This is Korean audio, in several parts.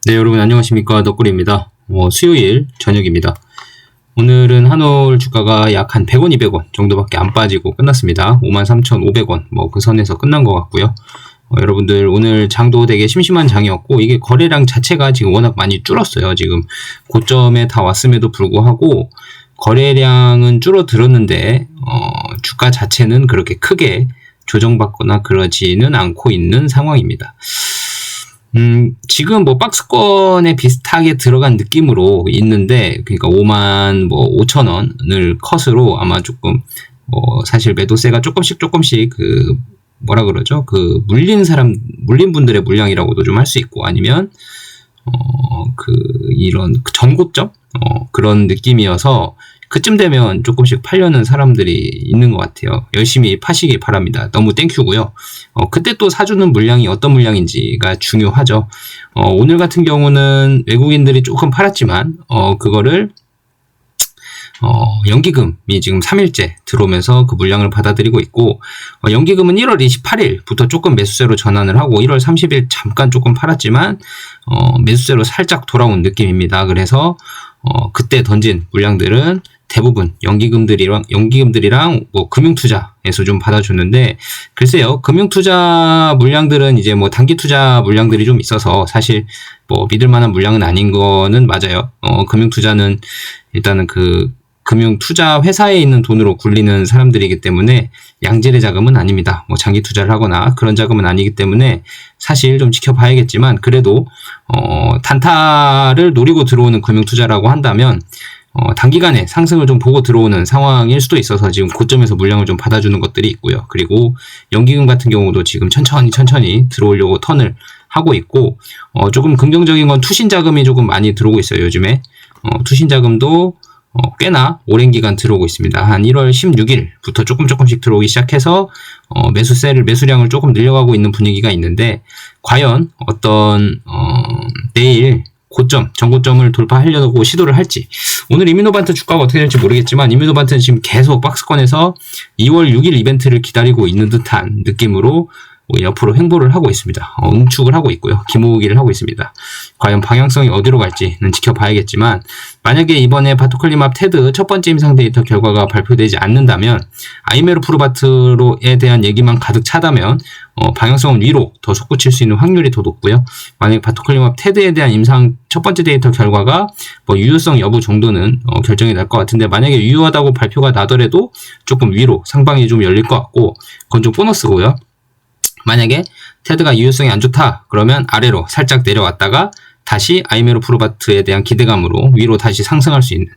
네, 여러분 안녕하십니까. 덕구리입니다. 수요일 저녁입니다. 오늘은 한올 주가가 약 한 100원, 200원 정도밖에 안 빠지고 끝났습니다. 53,500원 그 선에서 끝난 것 같고요. 여러분들 오늘 장도 되게 심심한 장이었고, 이게 거래량 자체가 지금 워낙 많이 줄었어요. 지금 고점에 다 왔음에도 불구하고 거래량은 줄어들었는데 주가 자체는 그렇게 크게 조정받거나 그러지는 않고 있는 상황입니다. 지금 박스권에 비슷하게 들어간 느낌으로 있는데, 그러니까 5만 5천 원을 컷으로 아마 조금, 사실 매도세가 조금씩 물린 분들의 물량이라고도 좀 할 수 있고, 아니면, 이런 전고점? 그런 느낌이어서, 그쯤 되면 조금씩 팔려는 사람들이 있는 것 같아요. 열심히 파시기 바랍니다. 너무 땡큐고요. 그때 또 사주는 물량이 어떤 물량인지가 중요하죠. 오늘 같은 경우는 외국인들이 조금 팔았지만, 그거를, 연기금이 지금 3일째 들어오면서 그 물량을 받아들이고 있고, 연기금은 1월 28일부터 조금 매수세로 전환을 하고 1월 30일 잠깐 조금 팔았지만, 매수세로 살짝 돌아온 느낌입니다. 그래서, 그때 던진 물량들은 대부분 연기금들이랑 금융투자에서 좀 받아줬는데, 글쎄요, 금융투자 물량들은 이제 단기투자 물량들이 좀 있어서 사실 믿을만한 물량은 아닌 거는 맞아요. 금융투자는 일단은 금융투자 회사에 있는 돈으로 굴리는 사람들이기 때문에 양질의 자금은 아닙니다. 장기 투자를 하거나 그런 자금은 아니기 때문에 사실 좀 지켜봐야겠지만, 그래도 단타를 노리고 들어오는 금융투자라고 한다면 단기간에 상승을 좀 보고 들어오는 상황일 수도 있어서 지금 고점에서 물량을 좀 받아주는 것들이 있고요. 그리고 연기금 같은 경우도 지금 천천히 들어오려고 턴을 하고 있고, 조금 긍정적인 건 투신 자금이 조금 많이 들어오고 있어요. 요즘에 투신 자금도 꽤나 오랜 기간 들어오고 있습니다. 한 1월 16일부터 조금씩 들어오기 시작해서 매수량을 조금 늘려가고 있는 분위기가 있는데, 과연 내일 전고점을 돌파하려고 시도를 할지. 오늘 이뮤노반트 주가가 어떻게 될지 모르겠지만, 이뮤노반트는 지금 계속 박스권에서 2월 6일 이벤트를 기다리고 있는 듯한 느낌으로 옆으로 횡보를 하고 있습니다. 응축을 하고 있고요. 기모으기를 하고 있습니다. 과연 방향성이 어디로 갈지는 지켜봐야겠지만, 만약에 이번에 바토클리맙 테드 첫 번째 임상 데이터 결과가 발표되지 않는다면, 아이메로프루바트로에 대한 얘기만 가득 차다면 방향성은 위로 더 솟구칠 수 있는 확률이 더 높고요. 만약에 바토클리맙 테드에 대한 임상 첫 번째 데이터 결과가 유효성 여부 정도는 결정이 날 것 같은데, 만약에 유효하다고 발표가 나더라도 조금 위로 상방이 좀 열릴 것 같고, 그건 좀 보너스고요. 만약에 테드가 유효성이 안 좋다 그러면 아래로 살짝 내려왔다가 다시 아이메로프루바트에 대한 기대감으로 위로 다시 상승할 수 있는,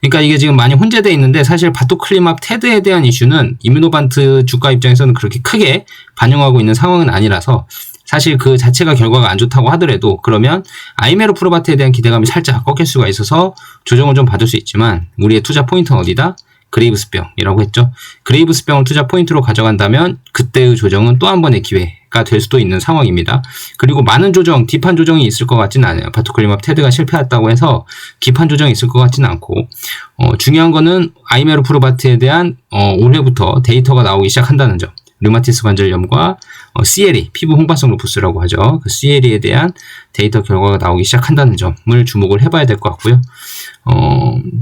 그러니까 이게 지금 많이 혼재되어 있는데, 사실 바토클리맙 테드에 대한 이슈는 이뮤노반트 주가 입장에서는 그렇게 크게 반영하고 있는 상황은 아니라서, 사실 그 자체가 결과가 안 좋다고 하더라도 그러면 아이메로프루바트에 대한 기대감이 살짝 꺾일 수가 있어서 조정을 좀 받을 수 있지만, 우리의 투자 포인트는 어디다? 그레이브스병이라고 했죠. 그레이브스병을 투자 포인트로 가져간다면 그때의 조정은 또 한 번의 기회가 될 수도 있는 상황입니다. 그리고 많은 딥한 조정이 있을 것 같지는 않아요. 바토클리맙 테드가 실패했다고 해서 깊은 조정이 있을 것 같지는 않고, 중요한 거는 아이메로프루바트에 대한 올해부터 데이터가 나오기 시작한다는 점. 류마티스 관절염과 CLE, 피부 홍반성 루푸스라고 하죠. 그 CLE에 대한 데이터 결과가 나오기 시작한다는 점을 주목을 해봐야 될 것 같고요.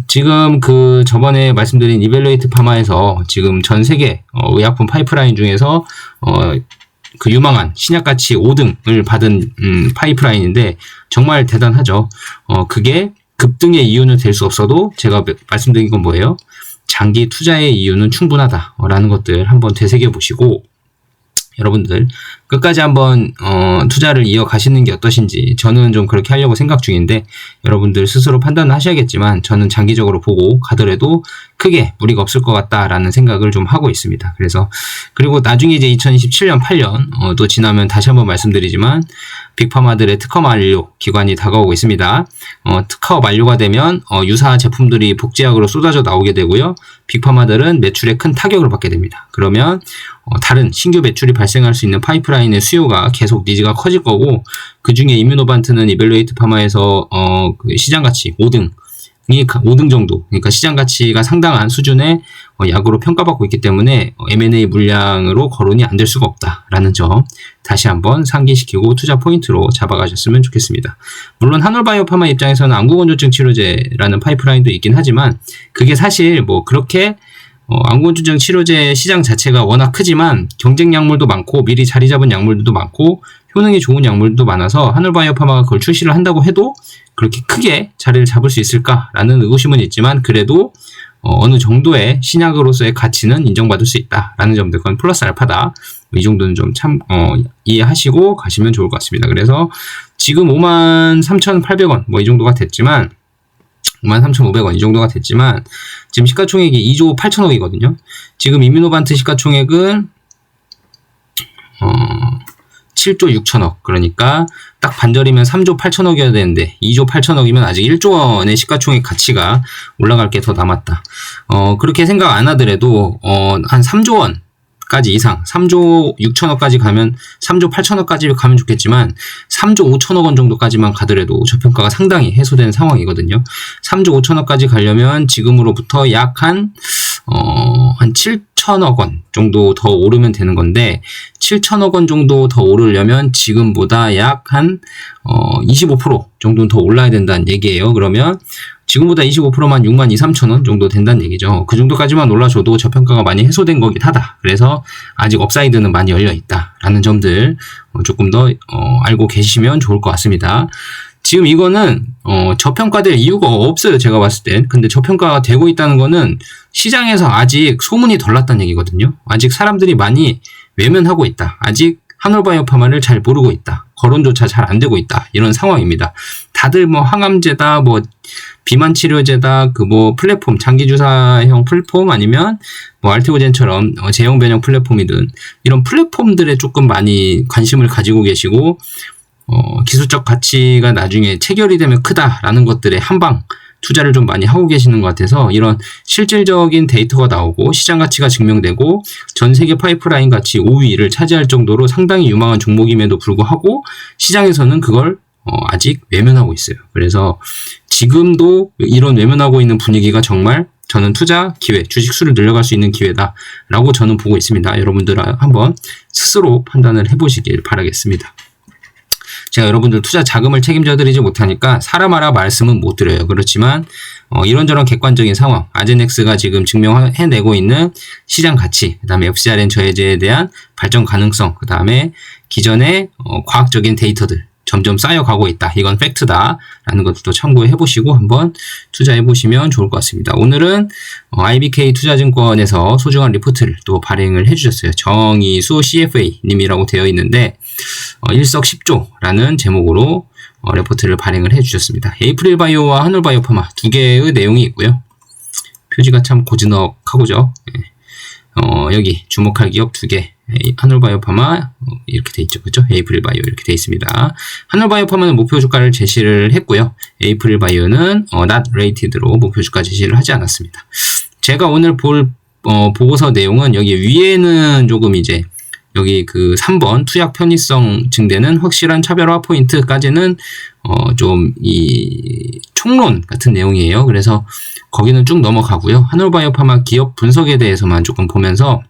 지금 저번에 말씀드린 이벨루에이트 파마에서 지금 전 세계 의약품 파이프라인 중에서 유망한 신약가치 5등을 받은 파이프라인인데 정말 대단하죠. 그게 급등의 이유는 될 수 없어도 제가 말씀드린 건 뭐예요? 장기 투자의 이유는 충분하다라는 것들 한번 되새겨 보시고, 여러분들 끝까지 한번 투자를 이어가시는 게 어떠신지, 저는 좀 그렇게 하려고 생각 중인데, 여러분들 스스로 판단을 하셔야겠지만 저는 장기적으로 보고 가더라도 크게 무리가 없을 것 같다라는 생각을 좀 하고 있습니다. 그리고 나중에 이제 2027년 8년 또 지나면 다시 한번 말씀드리지만, 빅파마들의 특허 만료 기간이 다가오고 있습니다. 특허 만료가 되면 유사 제품들이 복제약으로 쏟아져 나오게 되고요. 빅파마들은 매출에 큰 타격을 받게 됩니다. 그러면 다른 신규 매출이 발생할 수 있는 파이프라인의 수요가 계속 니즈가 커질 거고, 그 중에 이뮤노반트는 이벨루에이트 파마에서 시장가치 5등 5등 정도, 그러니까 시장 가치가 상당한 수준의 약으로 평가받고 있기 때문에 M&A 물량으로 거론이 안 될 수가 없다라는 점 다시 한번 상기시키고 투자 포인트로 잡아가셨으면 좋겠습니다. 물론 한올바이오파마 입장에서는 안구건조증 치료제라는 파이프라인도 있긴 하지만 그게 사실 뭐 그렇게 안구건조증 치료제 시장 자체가 워낙 크지만 경쟁 약물도 많고 미리 자리 잡은 약물들도 많고 효능이 좋은 약물도 많아서 한올바이오파마가 그걸 출시를 한다고 해도 그렇게 크게 자리를 잡을 수 있을까라는 의구심은 있지만 그래도 어느 정도의 신약으로서의 가치는 인정받을 수 있다라는 점들, 그건 플러스 알파다. 이 정도는 좀 이해하시고 가시면 좋을 것 같습니다. 그래서 지금 53,800원 뭐 이 정도가 됐지만 53,500원 이 정도가 됐지만 지금 시가총액이 2조 8천억이거든요. 지금 이뮤노반트 시가총액은 7조 6천억, 그러니까 딱 반절이면 3조 8천억이어야 되는데 2조 8천억이면 아직 1조 원의 시가총액 가치가 올라갈 게 더 남았다. 그렇게 생각 안 하더라도 한 3조 원까지 이상, 3조 6천억까지 가면 3조 8천억까지 가면 좋겠지만 3조 5천억 원 정도까지만 가더라도 저평가가 상당히 해소되는 상황이거든요. 3조 5천억까지 가려면 지금으로부터 약 한 7천억 원 정도 더 오르면 되는 건데 7천억 원 정도 더 오르려면 지금보다 약 한 25% 정도는 더 올라야 된다는 얘기예요. 그러면 지금보다 25%만 6만 2, 3천 원 정도 된다는 얘기죠. 그 정도까지만 올라줘도 저평가가 많이 해소된 거긴 하다. 그래서 아직 업사이드는 많이 열려있다라는 점들 조금 더 알고 계시면 좋을 것 같습니다. 지금 이거는 저평가될 이유가 없어요. 제가 봤을 땐. 근데 저평가가 되고 있다는 거는 시장에서 아직 소문이 덜 났다는 얘기거든요. 아직 사람들이 많이 외면하고 있다. 아직 한올바이오파마를 잘 모르고 있다. 거론조차 잘 안 되고 있다. 이런 상황입니다. 다들 뭐 항암제다, 뭐 비만 치료제다, 그 뭐 플랫폼, 장기주사형 플랫폼 아니면 뭐 알테오젠처럼 제형 변형 플랫폼이든 이런 플랫폼들에 조금 많이 관심을 가지고 계시고 기술적 가치가 나중에 체결이 되면 크다라는 것들에 한방 투자를 좀 많이 하고 계시는 것 같아서 이런 실질적인 데이터가 나오고 시장 가치가 증명되고 전 세계 파이프라인 가치 5위를 차지할 정도로 상당히 유망한 종목임에도 불구하고 시장에서는 그걸 아직 외면하고 있어요. 그래서 지금도 이런 외면하고 있는 분위기가 정말 저는 투자 기회, 주식수를 늘려갈 수 있는 기회다라고 저는 보고 있습니다. 여러분들 한번 스스로 판단을 해보시길 바라겠습니다. 제가 여러분들 투자 자금을 책임져 드리지 못하니까 사람마다 말씀은 못 드려요. 그렇지만 이런저런 객관적인 상황, 아제넥스가 지금 증명해내고 있는 시장 가치, 그 다음에 FcRn 저해제에 대한 발전 가능성, 그 다음에 기존의 과학적인 데이터들 점점 쌓여가고 있다. 이건 팩트다라는 것도 참고해 보시고 한번 투자해 보시면 좋을 것 같습니다. 오늘은 IBK 투자증권에서 소중한 리포트를 또 발행을 해주셨어요. 정의수 CFA 님이라고 되어 있는데 일석십조라는 제목으로 레포트를 발행을 해주셨습니다. 에이프릴바이오와 한올바이오파마 두 개의 내용이 있고요. 표지가 참 고즈넉하고죠. 여기 주목할 기업 두 개, 한올바이오파마 이렇게 돼 있죠, 그렇죠? 에이프릴바이오 이렇게 돼 있습니다. 한올바이오파마는 목표 주가를 제시를 했고요. 에이프릴바이오는 not rated로 목표 주가 제시를 하지 않았습니다. 제가 오늘 볼 보고서 내용은 여기 위에는 조금 이제 여기 그 3번 투약 편의성 증대는 확실한 차별화 포인트까지는 좀 이 총론 같은 내용이에요. 그래서 거기는 쭉 넘어가고요. 한올바이오파마 기업 분석에 대해서만 조금 보면서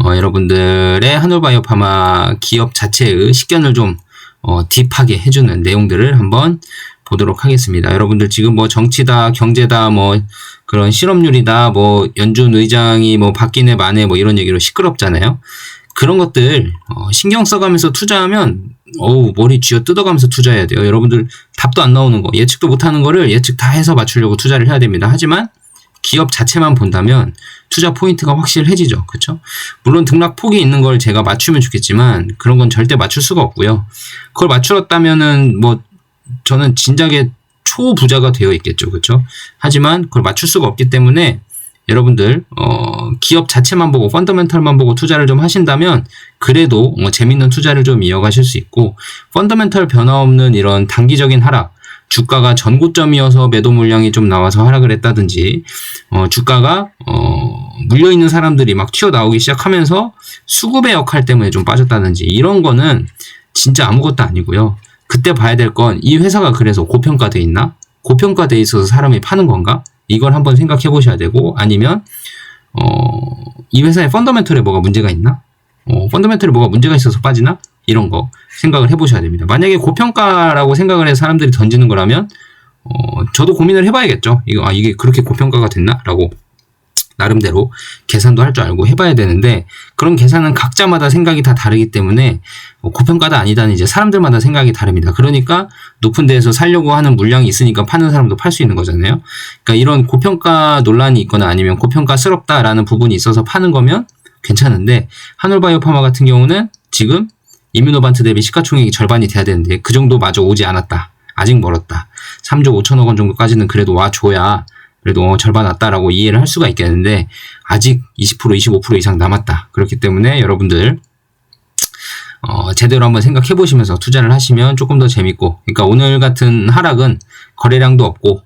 여러분들의 한올바이오파마 기업 자체의 식견을 좀 딥하게 해주는 내용들을 한번 보도록 하겠습니다. 여러분들 지금 뭐 정치다, 경제다, 뭐 그런 실업률이다, 뭐 연준 의장이 뭐 바뀌네 마네 뭐 이런 얘기로 시끄럽잖아요. 그런 것들 신경 써가면서 투자하면 머리 쥐어 뜯어가면서 투자해야 돼요. 여러분들 답도 안 나오는 거, 예측도 못하는 거를 예측 다 해서 맞추려고 투자를 해야 됩니다. 하지만 기업 자체만 본다면 투자 포인트가 확실해지죠. 그렇죠? 물론 등락폭이 있는 걸 제가 맞추면 좋겠지만 그런 건 절대 맞출 수가 없고요. 그걸 맞추었다면은 뭐 저는 진작에 초부자가 되어 있겠죠. 그렇죠? 하지만 그걸 맞출 수가 없기 때문에 여러분들 기업 자체만 보고 펀더멘털만 보고 투자를 좀 하신다면 그래도 재밌는 투자를 좀 이어가실 수 있고, 펀더멘털 변화 없는 이런 단기적인 하락, 주가가 전고점이어서 매도 물량이 좀 나와서 하락을 했다든지 주가가 물려있는 사람들이 막 튀어나오기 시작하면서 수급의 역할 때문에 좀 빠졌다든지 이런 거는 진짜 아무것도 아니고요. 그때 봐야 될 건 이 회사가 그래서 고평가돼 있나? 고평가돼 있어서 사람이 파는 건가? 이걸 한번 생각해 보셔야 되고, 아니면 이 회사의 펀더멘털에 뭐가 문제가 있나? 펀더멘털에 뭐가 문제가 있어서 빠지나? 이런 거 생각을 해보셔야 됩니다. 만약에 고평가라고 생각을 해서 사람들이 던지는 거라면 저도 고민을 해봐야겠죠. 이게 그렇게 고평가가 됐나? 라고 나름대로 계산도 할 줄 알고 해봐야 되는데, 그런 계산은 각자마다 생각이 다 다르기 때문에 고평가다 아니다는 이제 사람들마다 생각이 다릅니다. 그러니까 높은 데에서 살려고 하는 물량이 있으니까 파는 사람도 팔 수 있는 거잖아요. 그러니까 이런 고평가 논란이 있거나 아니면 고평가스럽다라는 부분이 있어서 파는 거면 괜찮은데, 한올바이오파마 같은 경우는 지금 이뮤노반트 대비 시가총액이 절반이 돼야 되는데 그 정도마저 오지 않았다. 아직 멀었다. 3조 5천억 원 정도까지는 그래도 와줘야 그래도 절반 왔다라고 이해를 할 수가 있겠는데, 아직 20%, 25% 이상 남았다. 그렇기 때문에 여러분들 제대로 한번 생각해 보시면서 투자를 하시면 조금 더 재밌고, 그러니까 오늘 같은 하락은 거래량도 없고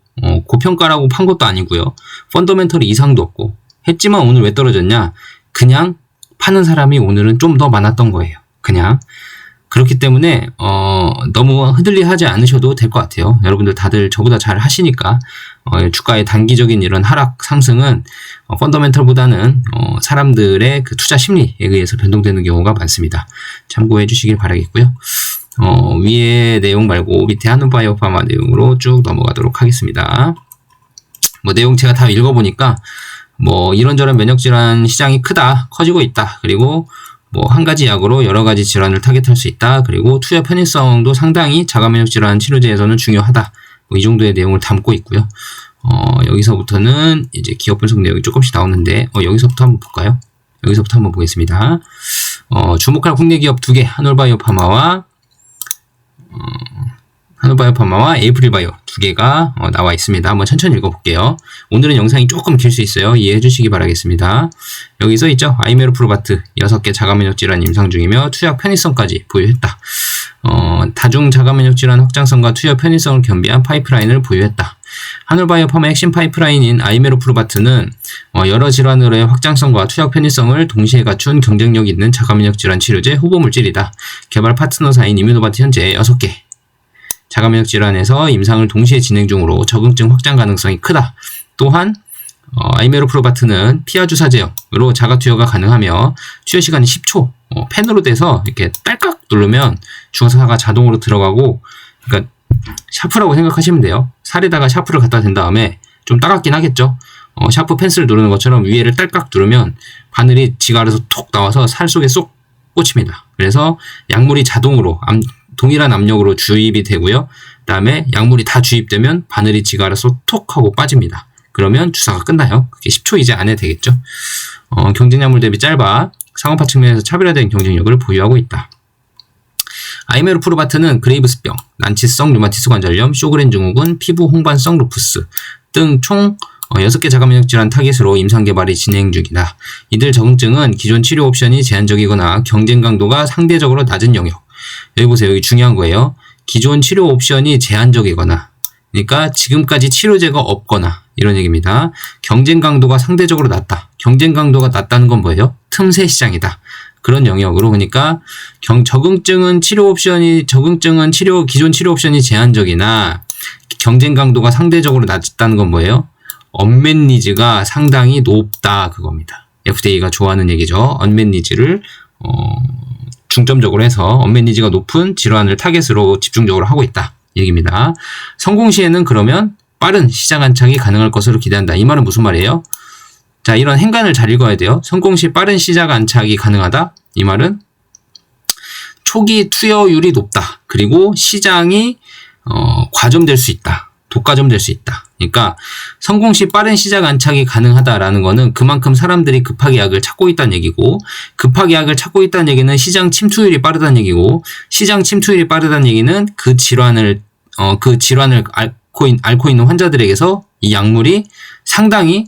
고평가라고 판 것도 아니고요. 펀더멘털이 이상도 없고 했지만 오늘 왜 떨어졌냐? 그냥 파는 사람이 오늘은 좀 더 많았던 거예요. 그냥. 그렇기 때문에 너무 흔들리하지 않으셔도 될 것 같아요. 여러분들 다들 저보다 잘 하시니까 주가의 단기적인 이런 하락 상승은 펀더멘털보다는 사람들의 그 투자 심리에 의해서 변동되는 경우가 많습니다. 참고해 주시길 바라겠고요. 위에 내용 말고 밑에 한올바이오파마 내용으로 쭉 넘어가도록 하겠습니다. 내용 제가 다 읽어보니까 이런저런 면역질환 시장이 커지고 있다. 그리고 한 가지 약으로 여러 가지 질환을 타겟할 수 있다. 그리고 투여 편의성도 상당히 자가면역질환 치료제에서는 중요하다. 이 정도의 내용을 담고 있고요. 여기서부터는 이제 기업 분석 내용이 조금씩 나오는데, 여기서부터 한번 볼까요? 여기서부터 한번 보겠습니다. 주목할 국내 기업 2개, 한올바이오파마와 에이프릴바이오 2개가 나와 있습니다. 한번 천천히 읽어볼게요. 오늘은 영상이 조금 길 수 있어요. 이해해 주시기 바라겠습니다. 여기서 있죠. 아이메로프로바트 6개 자가면역질환 임상 중이며 투약 편의성까지 보유했다. 다중 자가면역질환 확장성과 투여 편의성을 겸비한 파이프라인을 보유했다. 한올바이오파마 핵심 파이프라인인 아이메로프로바트는 여러 질환으로의 확장성과 투약 편의성을 동시에 갖춘 경쟁력 있는 자가면역질환 치료제 후보물질이다. 개발 파트너사인 이뮤노반트 현재 6개 자가면역질환에서 임상을 동시에 진행 중으로 적응증 확장 가능성이 크다. 또한 아이메로프로바트는 피하 주사 제형으로 자가 투여가 가능하며 투여 시간이 10초, 펜으로 돼서 이렇게 딸깍 누르면 주사가 자동으로 들어가고, 그러니까 샤프라고 생각하시면 돼요. 살에다가 샤프를 갖다 댄 다음에 좀 따갑긴 하겠죠. 샤프 펜슬을 누르는 것처럼 위에를 딸깍 누르면 바늘이 지가 알아서 톡 나와서 살 속에 쏙 꽂힙니다. 그래서 약물이 자동으로 동일한 압력으로 주입이 되고요. 그 다음에 약물이 다 주입되면 바늘이 지가 알아서 톡 하고 빠집니다. 그러면 주사가 끝나요. 그게 10초 이제 안에 되겠죠. 경쟁약물 대비 짧아 상업화 측면에서 차별화된 경쟁력을 보유하고 있다. 아이메로프로바트는 그레이브스병, 난치성 류마티스 관절염, 쇼그렌 증후군, 피부 홍반성 루푸스 등 총 6개 자가면역질환 타깃으로 임상 개발이 진행 중이다. 이들 적응증은 기존 치료 옵션이 제한적이거나 경쟁 강도가 상대적으로 낮은 영역. 여기 보세요. 여기 중요한 거예요. 기존 치료 옵션이 제한적이거나, 그러니까 지금까지 치료제가 없거나 이런 얘기입니다. 경쟁 강도가 상대적으로 낮다. 경쟁 강도가 낮다는 건 뭐예요? 틈새 시장이다. 그런 영역으로, 그러니까 기존 치료 옵션이 제한적이나 경쟁 강도가 상대적으로 낮다는 건 뭐예요? 언맷 니즈가 상당히 높다, 그겁니다. FDA가 좋아하는 얘기죠. 언맷 니즈를 중점적으로 해서 언맷 니즈가 높은 질환을 타겟으로 집중적으로 하고 있다, 얘기입니다. 성공 시에는 그러면 빠른 시장 안착이 가능할 것으로 기대한다. 이 말은 무슨 말이에요? 자, 이런 행간을 잘 읽어야 돼요. 성공 시 빠른 시장 안착이 가능하다. 이 말은 초기 투여율이 높다. 그리고 시장이 과점될 수 있다. 독과점될 수 있다. 그러니까 성공 시 빠른 시장 안착이 가능하다라는 거는 그만큼 사람들이 급하게 약을 찾고 있다는 얘기고, 급하게 약을 찾고 있다는 얘기는 시장 침투율이 빠르다는 얘기고, 시장 침투율이 빠르다는 얘기는 그 질환을 앓고 있는 환자들에게서 이 약물이 상당히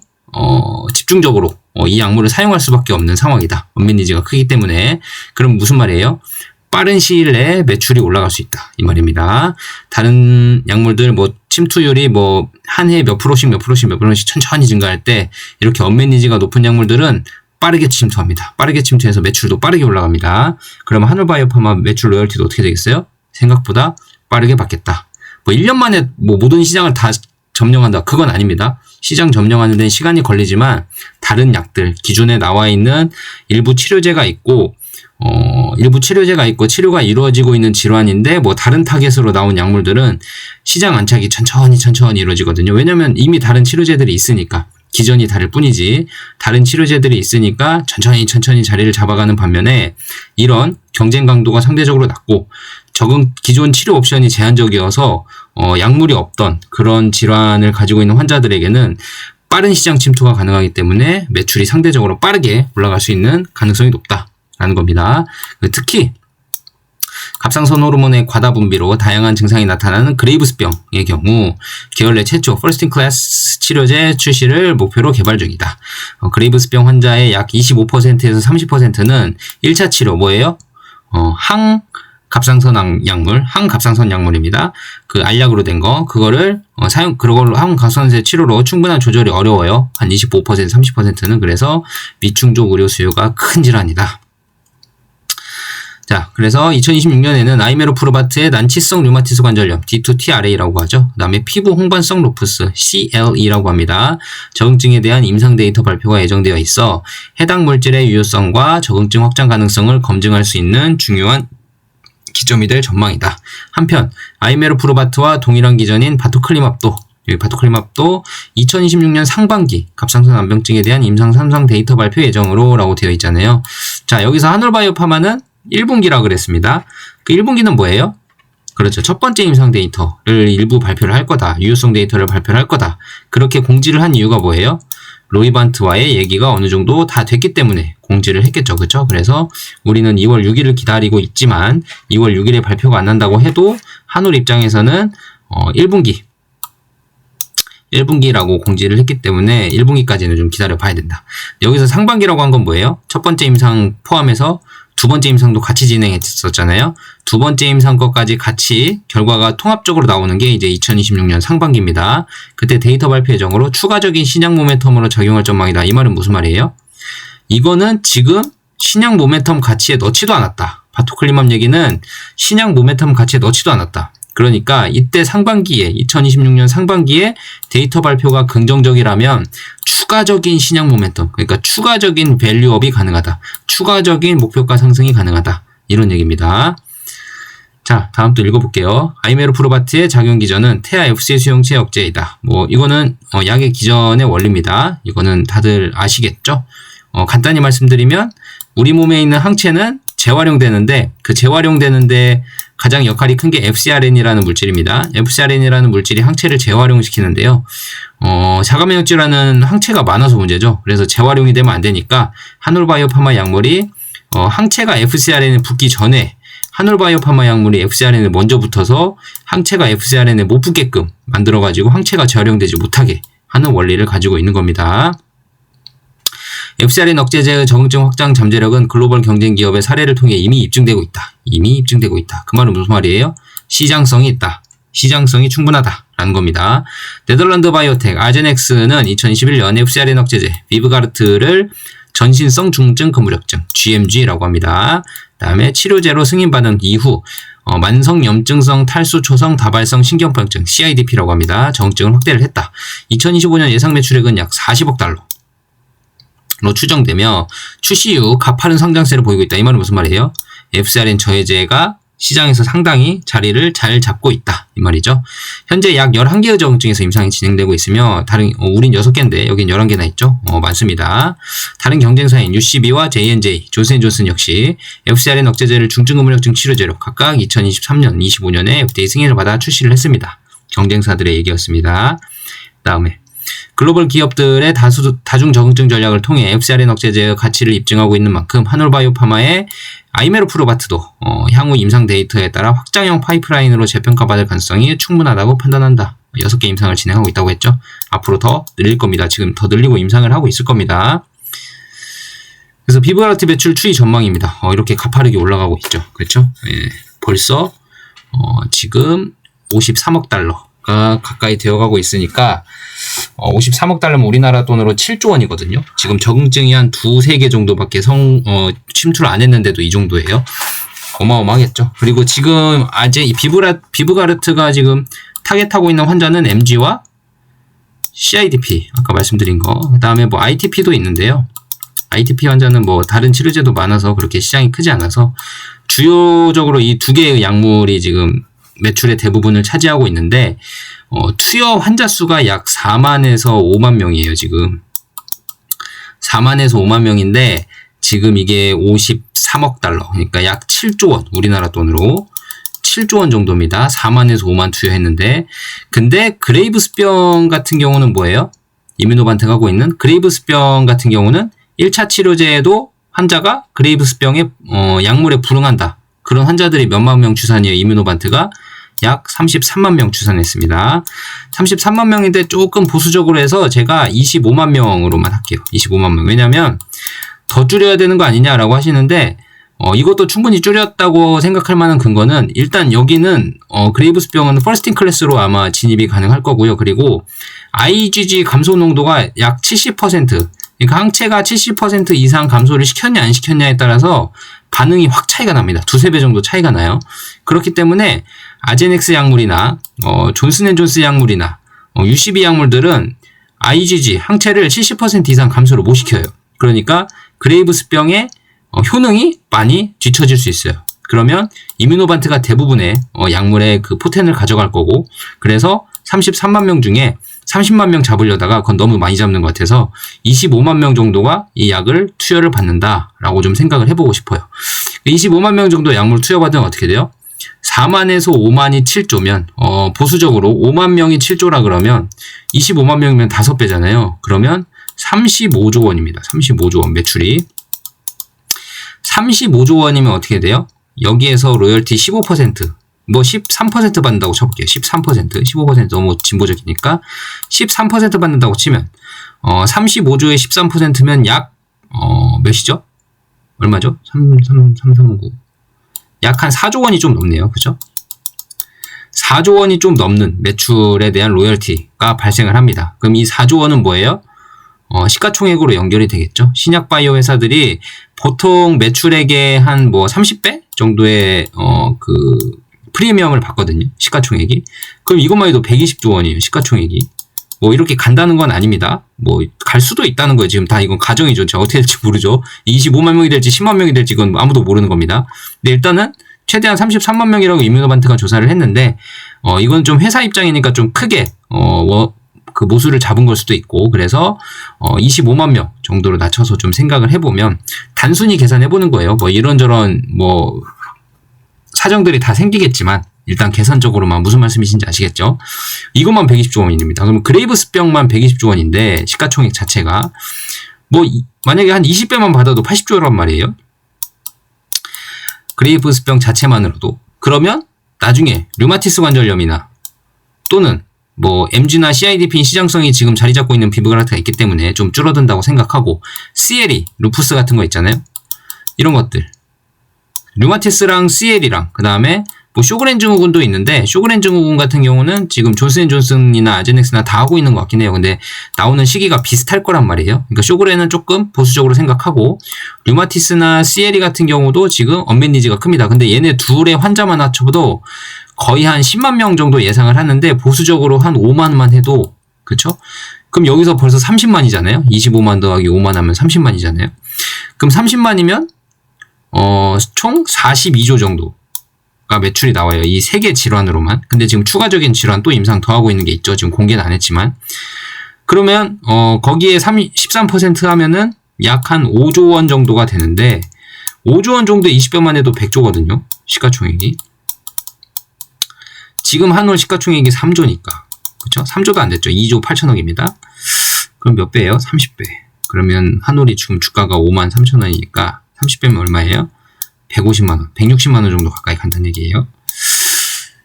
집중적으로 이 약물을 사용할 수밖에 없는 상황이다. 언맷 니즈가 크기 때문에. 그럼 무슨 말이에요? 빠른 시일 내에 매출이 올라갈 수 있다, 이 말입니다. 다른 약물들 침투율이 한 해에 몇 프로씩 천천히 증가할 때 이렇게 언맷 니즈가 높은 약물들은 빠르게 침투합니다. 빠르게 침투해서 매출도 빠르게 올라갑니다. 그러면 한올바이오파마 매출 로열티도 어떻게 되겠어요? 생각보다 빠르게 받겠다. 뭐 1년 만에 뭐 모든 시장을 다 점령한다. 그건 아닙니다. 시장 점령하는 데는 시간이 걸리지만 다른 약들, 기존에 나와 있는 일부 치료제가 있고 치료가 이루어지고 있는 질환인데 뭐 다른 타겟으로 나온 약물들은 시장 안착이 천천히 이루어지거든요. 왜냐면 이미 다른 치료제들이 있으니까. 기전이 다를 뿐이지 다른 치료제들이 있으니까 천천히 자리를 잡아가는 반면에 이런 경쟁 강도가 상대적으로 낮고 기존 치료 옵션이 제한적이어서 약물이 없던 그런 질환을 가지고 있는 환자들에게는 빠른 시장 침투가 가능하기 때문에 매출이 상대적으로 빠르게 올라갈 수 있는 가능성이 높다라는 겁니다. 특히 갑상선 호르몬의 과다 분비로 다양한 증상이 나타나는 그레이브스병의 경우 계열 내 최초 퍼스트 인 클래스 치료제 출시를 목표로 개발 중이다. 그레이브스병 환자의 약 25%에서 30%는 1차 치료 뭐예요? 항갑상선 약물입니다. 그 알약으로 된 거, 그걸로 항갑상선의 치료로 충분한 조절이 어려워요. 한 25%, 30%는 그래서 미충족 의료 수요가 큰 질환이다. 자, 그래서 2026년에는 아이메로프로바트의 난치성 류마티스 관절염 D2TRA라고 하죠. 그 다음에 피부 홍반성 루푸스 CLE라고 합니다. 적응증에 대한 임상 데이터 발표가 예정되어 있어 해당 물질의 유효성과 적응증 확산 가능성을 검증할 수 있는 중요한 기점이 될 전망이다. 한편 아이메로프로바트와 동일한 기전인 바토클리맙도 2026년 상반기 갑상선 암병증에 대한 임상 3상 데이터 발표 예정으로 라고 되어 있잖아요. 자, 여기서 한올바이오파마는 1분기라 그랬습니다. 그 1분기는 뭐예요? 그렇죠. 첫 번째 임상 데이터를 일부 발표를 할 거다. 유효성 데이터를 발표를 할 거다. 그렇게 공지를 한 이유가 뭐예요? 로이반트와의 얘기가 어느 정도 다 됐기 때문에 공지를 했겠죠. 그렇죠? 그래서 우리는 2월 6일을 기다리고 있지만 2월 6일에 발표가 안 난다고 해도 한올 입장에서는 1분기라고 공지를 했기 때문에 1분기까지는 좀 기다려 봐야 된다. 여기서 상반기라고 한 건 뭐예요? 첫 번째 임상 포함해서 두 번째 임상도 같이 진행했었잖아요. 두 번째 임상 것까지 같이 결과가 통합적으로 나오는 게 이제 2026년 상반기입니다. 그때 데이터 발표 예정으로 추가적인 신약 모멘텀으로 작용할 전망이다. 이 말은 무슨 말이에요? 이거는 지금 신약 모멘텀 가치에 넣지도 않았다. 바토클리맘 얘기는 신약 모멘텀 가치에 넣지도 않았다. 그러니까 이때 2026년 상반기에 데이터 발표가 긍정적이라면 추가적인 신약 모멘텀, 그러니까 추가적인 밸류업이 가능하다. 추가적인 목표가 상승이 가능하다. 이런 얘기입니다. 자, 다음 또 읽어볼게요. 아이메로프로바트의 작용 기전은 태아 FC 수용체 억제이다. 이거는 약의 기전의 원리입니다. 이거는 다들 아시겠죠? 간단히 말씀드리면 우리 몸에 있는 항체는 재활용되는데 그 재활용되는데 가장 역할이 큰 게 FcRn이라는 물질입니다. FcRn이라는 물질이 항체를 재활용시키는데요. 자가면역 질환은 항체가 많아서 문제죠. 그래서 재활용이 되면 안 되니까 한올바이오파마 약물이 항체가 FcRn에 붙기 전에 한올바이오파마 약물이 FcRn에 먼저 붙어서 항체가 FcRn에 못 붙게끔 만들어가지고 항체가 재활용되지 못하게 하는 원리를 가지고 있는 겁니다. FcRn 억제제의 적응증 확장 잠재력은 글로벌 경쟁 기업의 사례를 통해 이미 입증되고 있다. 그 말은 무슨 말이에요? 시장성이 있다. 시장성이 충분하다. 라는 겁니다. 네덜란드 바이오텍 아제넥스는 2021년 FcRn 억제제 비브가르트를 전신성 중증 근무력증 GMG라고 합니다. 그 다음에 치료제로 승인받은 이후 만성 염증성 탈수 초성 다발성 신경병증 CIDP라고 합니다. 적응증을 확대를 했다. 2025년 예상 매출액은 약 40억 달러. 로 추정되며 출시 이후 가파른 성장세를 보이고 있다. 이 말은 무슨 말이에요? FcRn 저해제가 시장에서 상당히 자리를 잘 잡고 있다. 이 말이죠. 현재 약 11개의 적응증에서 임상이 진행되고 있으며 우린 6개인데 여긴 11개나 있죠. 많습니다. 다른 경쟁사인 UCB와 J&J, 존슨앤존슨 역시 FcRn 억제제를 중증 근무력증 치료제로 각각 2023년, 25년에 FDA 승인을 받아 출시를 했습니다. 경쟁사들의 얘기였습니다. 다음에 글로벌 기업들의 다중 적응증 전략을 통해 FcRn 억제제의 가치를 입증하고 있는 만큼 한올바이오파마의 아이메로프로바트도 향후 임상 데이터에 따라 확장형 파이프라인으로 재평가받을 가능성이 충분하다고 판단한다. 6개 임상을 진행하고 있다고 했죠. 앞으로 더 늘릴 겁니다. 지금 더 늘리고 임상을 하고 있을 겁니다. 그래서 비브가르트 매출 추이 전망입니다. 이렇게 가파르게 올라가고 있죠. 그렇죠? 예, 벌써 지금 53억 달러가 가까이 되어가고 있으니까 53억 달러면 우리나라 돈으로 7조 원이거든요. 지금 적응증이 한 2-3개 정도밖에 침투를 안 했는데도 이 정도예요. 어마어마하겠죠. 그리고 지금 아직 이 비브가르트가 지금 타겟하고 있는 환자는 MG와 CIDP, 아까 말씀드린 거. 그 다음에 뭐 ITP도 있는데요. ITP 환자는 뭐 다른 치료제도 많아서 그렇게 시장이 크지 않아서 주요적으로 이 두 개의 약물이 지금 매출의 대부분을 차지하고 있는데 투여 환자 수가 약 4만에서 5만 명이에요. 지금 4만에서 5만 명인데 지금 이게 53억 달러, 그러니까 약 7조 원, 우리나라 돈으로 7조 원 정도입니다. 4만에서 5만 투여했는데, 근데 그레이브스병 같은 경우는 뭐예요? 이뮤노반트가 하고 있는 그레이브스병 같은 경우는 1차 치료제에도 환자가 그레이브스병의 약물에 불응한다. 그런 환자들이 몇만 명 추산이에요. 이뮤노반트가 약 33만 명 추산했습니다. 33만 명인데 조금 보수적으로 해서 제가 25만 명으로만 할게요. 25만 명. 왜냐면 더 줄여야 되는 거 아니냐라고 하시는데 이것도 충분히 줄였다고 생각할 만한 근거는 일단 여기는 그레이브스병은 퍼스트 인 클래스로 아마 진입이 가능할 거고요. 그리고 IgG 감소 농도가 약 70%, 그러니까 항체가 70% 이상 감소를 시켰냐 안 시켰냐에 따라서 반응이 확 차이가 납니다. 두세 배 정도 차이가 나요. 그렇기 때문에 아제넥스 약물이나 존슨앤존슨 약물이나 UCB 약물들은 IgG 항체를 70% 이상 감소를 못 시켜요. 그러니까 그레이브스병의 효능이 많이 뒤처질 수 있어요. 그러면 이뮤노반트가 대부분의 약물의 그 포텐을 가져갈 거고, 그래서 33만 명 중에 30만 명 잡으려다가 그건 너무 많이 잡는 것 같아서 25만 명 정도가 이 약을 투여를 받는다라고 좀 생각을 해보고 싶어요. 25만 명 정도 약물 투여받으면 어떻게 돼요? 4만에서 5만이 7조면 보수적으로 5만 명이 7조라 그러면 25만 명이면 5배잖아요. 그러면 35조 원입니다. 35조 원 매출이. 35조 원이면 어떻게 돼요? 여기에서 로열티 15%, 뭐 13% 받는다고 쳐볼게요. 13%, 15% 너무 진보적이니까 13% 받는다고 치면 35조에 13%면 약 몇이죠? 얼마죠? 339. 약 한 4조 원이 좀 넘네요. 그죠? 4조 원이 좀 넘는 매출에 대한 로열티가 발생을 합니다. 그럼 이 4조 원은 뭐예요? 시가총액으로 연결이 되겠죠. 신약 바이오 회사들이 보통 매출액의 한 뭐 30배 정도의 그 프리미엄을 받거든요. 시가총액이. 그럼 이것만 해도 120조 원이에요. 시가총액이. 뭐 이렇게 간다는 건 아닙니다. 뭐 갈 수도 있다는 거예요. 지금 다 이건 가정이죠. 제가 어떻게 될지 모르죠. 25만 명이 될지 10만 명이 될지 이건 아무도 모르는 겁니다. 근데 일단은 최대한 33만 명이라고 이뮤노반트가 조사를 했는데 이건 좀 회사 입장이니까 좀 크게 그 모수를 잡은 걸 수도 있고, 그래서 25만 명 정도로 낮춰서 좀 생각을 해보면 단순히 계산해보는 거예요. 뭐 이런저런 뭐 사정들이 다 생기겠지만 일단 계산적으로만 무슨 말씀이신지 아시겠죠? 이것만 120조 원입니다. 그러면 그레이브스병만 120조 원인데 시가총액 자체가 뭐 만약에 한 20배만 받아도 80조란 말이에요. 그레이브스병 자체만으로도. 그러면 나중에 류마티스 관절염이나 또는 뭐 MG나 CIDP 시장성이 지금 자리 잡고 있는 피부가라트가 있기 때문에 좀 줄어든다고 생각하고, CLE, 루푸스 같은 거 있잖아요. 이런 것들. 류마티스랑 CL이랑 그 다음에 뭐 쇼그렌 증후군도 있는데, 쇼그렌 증후군 같은 경우는 지금 존슨앤존슨이나 아제넥스나 다 하고 있는 것 같긴 해요. 근데 나오는 시기가 비슷할 거란 말이에요. 그러니까 쇼그렌은 조금 보수적으로 생각하고, 류마티스나 CLE 같은 경우도 지금 언맷 니즈가 큽니다. 근데 얘네 둘의 환자만 합쳐도 거의 한 10만 명 정도 예상을 하는데, 보수적으로 한 5만만 해도, 그쵸? 그럼 여기서 벌써 30만이잖아요. 25만 더하기 5만 하면 30만이잖아요. 그럼 30만이면 총 42조 정도가 매출이 나와요. 이 세 개 질환으로만. 근데 지금 추가적인 질환 또 임상 더 하고 있는 게 있죠. 지금 공개는 안 했지만. 그러면 거기에 13% 하면은 약 한 5조 원 정도가 되는데, 5조 원 정도 20배만 해도 100조거든요. 시가총액이. 지금 한올 시가총액이 3조니까. 그쵸? 3조도 안 됐죠. 2조 8천억입니다. 그럼 몇 배예요? 30배. 그러면 한올이 지금 주가가 5만 3천 원이니까 30배면 얼마예요? 150만 원, 160만 원 정도 가까이 간다는 얘기예요.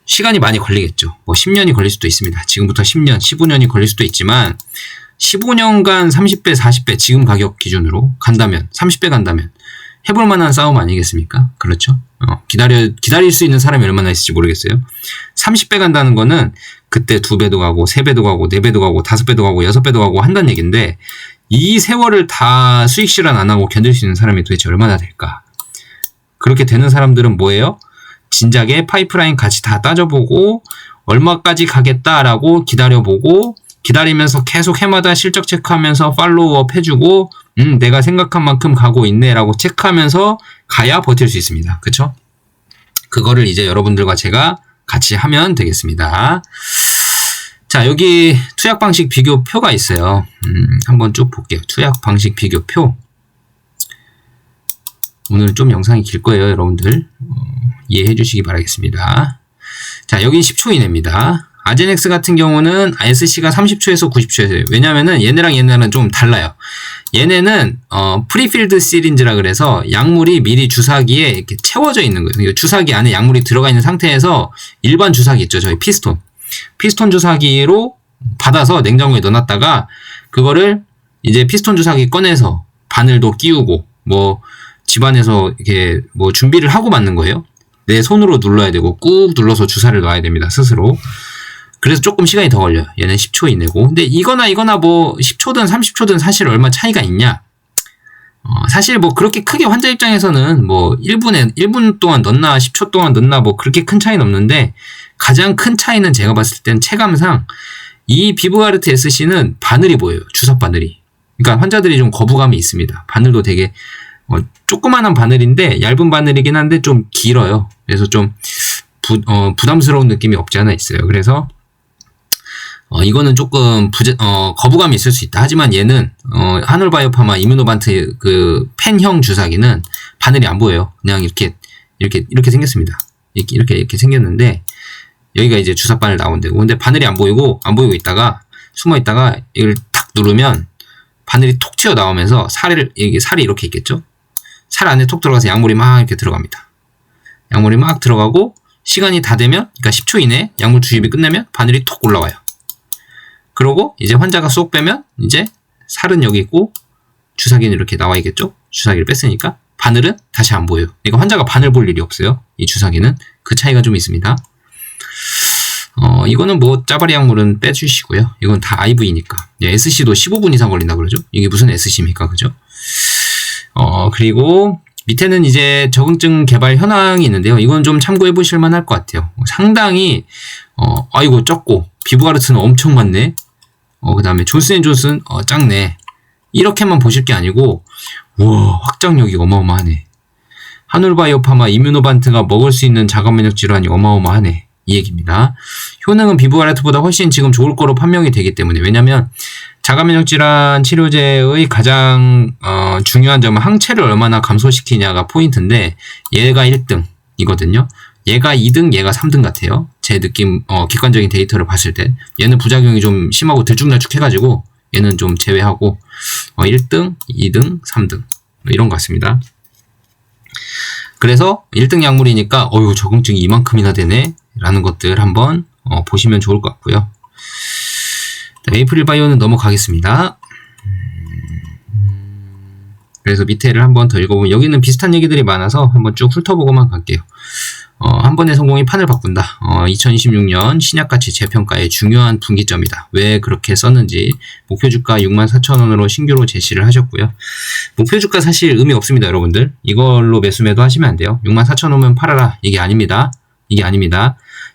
시간이 많이 걸리겠죠. 뭐 10년이 걸릴 수도 있습니다. 지금부터 10년, 15년이 걸릴 수도 있지만 15년간 30배, 40배 지금 가격 기준으로 간다면, 30배 간다면 해볼 만한 싸움 아니겠습니까? 그렇죠? 기다릴 수 있는 사람이 얼마나 있을지 모르겠어요. 30배 간다는 거는 그때 2배도 가고, 3배도 가고, 4배도 가고, 5배도 가고, 6배도 가고 한다는 얘기인데, 이 세월을 다 수익 실현 안 하고 견딜 수 있는 사람이 도대체 얼마나 될까? 그렇게 되는 사람들은 뭐예요? 진작에 파이프라인 같이 다 따져보고, 얼마까지 가겠다라고 기다려보고 기다리면서 계속 해마다 실적 체크하면서 팔로우업 해주고 내가 생각한 만큼 가고 있네라고 체크하면서 가야 버틸 수 있습니다. 그쵸? 그거를 이제 여러분들과 제가 같이 하면 되겠습니다. 자, 여기 투약 방식 비교표가 있어요. 한번 쭉 볼게요. 투약 방식 비교표. 오늘 좀 영상이 길 거예요, 여러분들. 이해해 주시기 바라겠습니다. 자, 여기 10초 이내입니다. 아제넥스 같은 경우는 SC가 30초에서 90초에서 왜냐면은 얘네랑 좀 달라요. 얘네는 프리필드 시린지라 그래서 약물이 미리 주사기에 이렇게 채워져 있는 거예요. 그러니까 주사기 안에 약물이 들어가 있는 상태에서 일반 주사기 있죠. 저희 피스톤 주사기로 받아서 냉장고에 넣어놨다가 그거를 이제 피스톤 주사기 꺼내서 바늘도 끼우고 뭐 집안에서 이렇게 뭐 준비를 하고 맞는 거예요. 내 손으로 눌러야 되고 꾹 눌러서 주사를 놔야 됩니다. 스스로. 그래서 조금 시간이 더 걸려요. 얘는 10초 이내고. 근데 이거나 뭐 10초든 30초든 사실 얼마 차이가 있냐? 사실 뭐 그렇게 크게 환자 입장에서는 뭐 1분 동안 넣나 10초 동안 넣나 뭐 그렇게 큰 차이는 없는데 가장 큰 차이는 제가 봤을 땐 체감상 이 비브가르트 SC는 바늘이 보여요. 주사 바늘이. 그러니까 환자들이 좀 거부감이 있습니다. 바늘도 되게 조그만한 바늘인데 얇은 바늘이긴 한데 좀 길어요. 그래서 좀 부담스러운 느낌이 없지 않아 있어요. 그래서 이거는 조금 거부감이 있을 수 있다. 하지만 얘는 하늘바이오파마 이뮤노반트 그 펜형 주사기는 바늘이 안 보여요. 그냥 이렇게 생겼습니다. 이렇게 생겼는데 여기가 이제 주사바늘 나온 데고 근데 바늘이 안 보이고 있다가 숨어 있다가 이걸 탁 누르면 바늘이 톡 튀어 나오면서 살이 이렇게 있겠죠. 살 안에 톡 들어가서 약물이 막 이렇게 들어갑니다. 약물이 막 들어가고 시간이 다 되면 그러니까 10초 이내에 약물 주입이 끝나면 바늘이 톡 올라와요. 그러고 이제 환자가 쏙 빼면 이제 살은 여기 있고 주사기는 이렇게 나와 있겠죠. 주사기를 뺐으니까 바늘은 다시 안 보여요. 그러니까 환자가 바늘 볼 일이 없어요. 이 주사기는 그 차이가 좀 있습니다. 이거는 뭐 짜바리 약물은 빼주시고요. 이건 다 IV니까. SC도 15분 이상 걸린다 그러죠. 이게 무슨 SC입니까, 그죠? 그리고 밑에는 이제 적응증 개발 현황이 있는데요. 이건 좀 참고해 보실 만할 것 같아요. 상당히 아이고 적고 비브가르트는 엄청 많네. 그 다음에 존슨앤존슨 작네. 이렇게만 보실 게 아니고 우와 확장력이 어마어마하네. 하늘바이오파마 이뮤노반트가 먹을 수 있는 자가면역 질환이 어마어마하네. 이 얘기입니다. 효능은 비브가르트보다 훨씬 지금 좋을 거로 판명이 되기 때문에 왜냐면 자가면역 질환 치료제의 가장 중요한 점은 항체를 얼마나 감소시키냐가 포인트인데 얘가 1등이거든요. 얘가 2등, 얘가 3등 같아요. 제 느낌, 객관적인 데이터를 봤을 때. 얘는 부작용이 좀 심하고 들쭉날쭉 해가지고, 얘는 좀 제외하고, 1등, 2등, 3등. 이런 것 같습니다. 그래서 1등 약물이니까, 적응증이 이만큼이나 되네? 라는 것들 한번, 보시면 좋을 것 같고요. 에이프릴 바이오는 넘어가겠습니다. 그래서 밑에를 한번 더 읽어보면, 여기는 비슷한 얘기들이 많아서 한번 쭉 훑어보고만 갈게요. 한 번의 성공이 판을 바꾼다. 2026년 신약가치 재평가의 중요한 분기점이다. 왜 그렇게 썼는지 목표주가 64,000원으로 신규로 제시를 하셨고요. 목표주가 사실 의미 없습니다, 여러분들. 이걸로 매수 하시면 안 돼요. 64,000원이면 팔아라. 이게 아닙니다.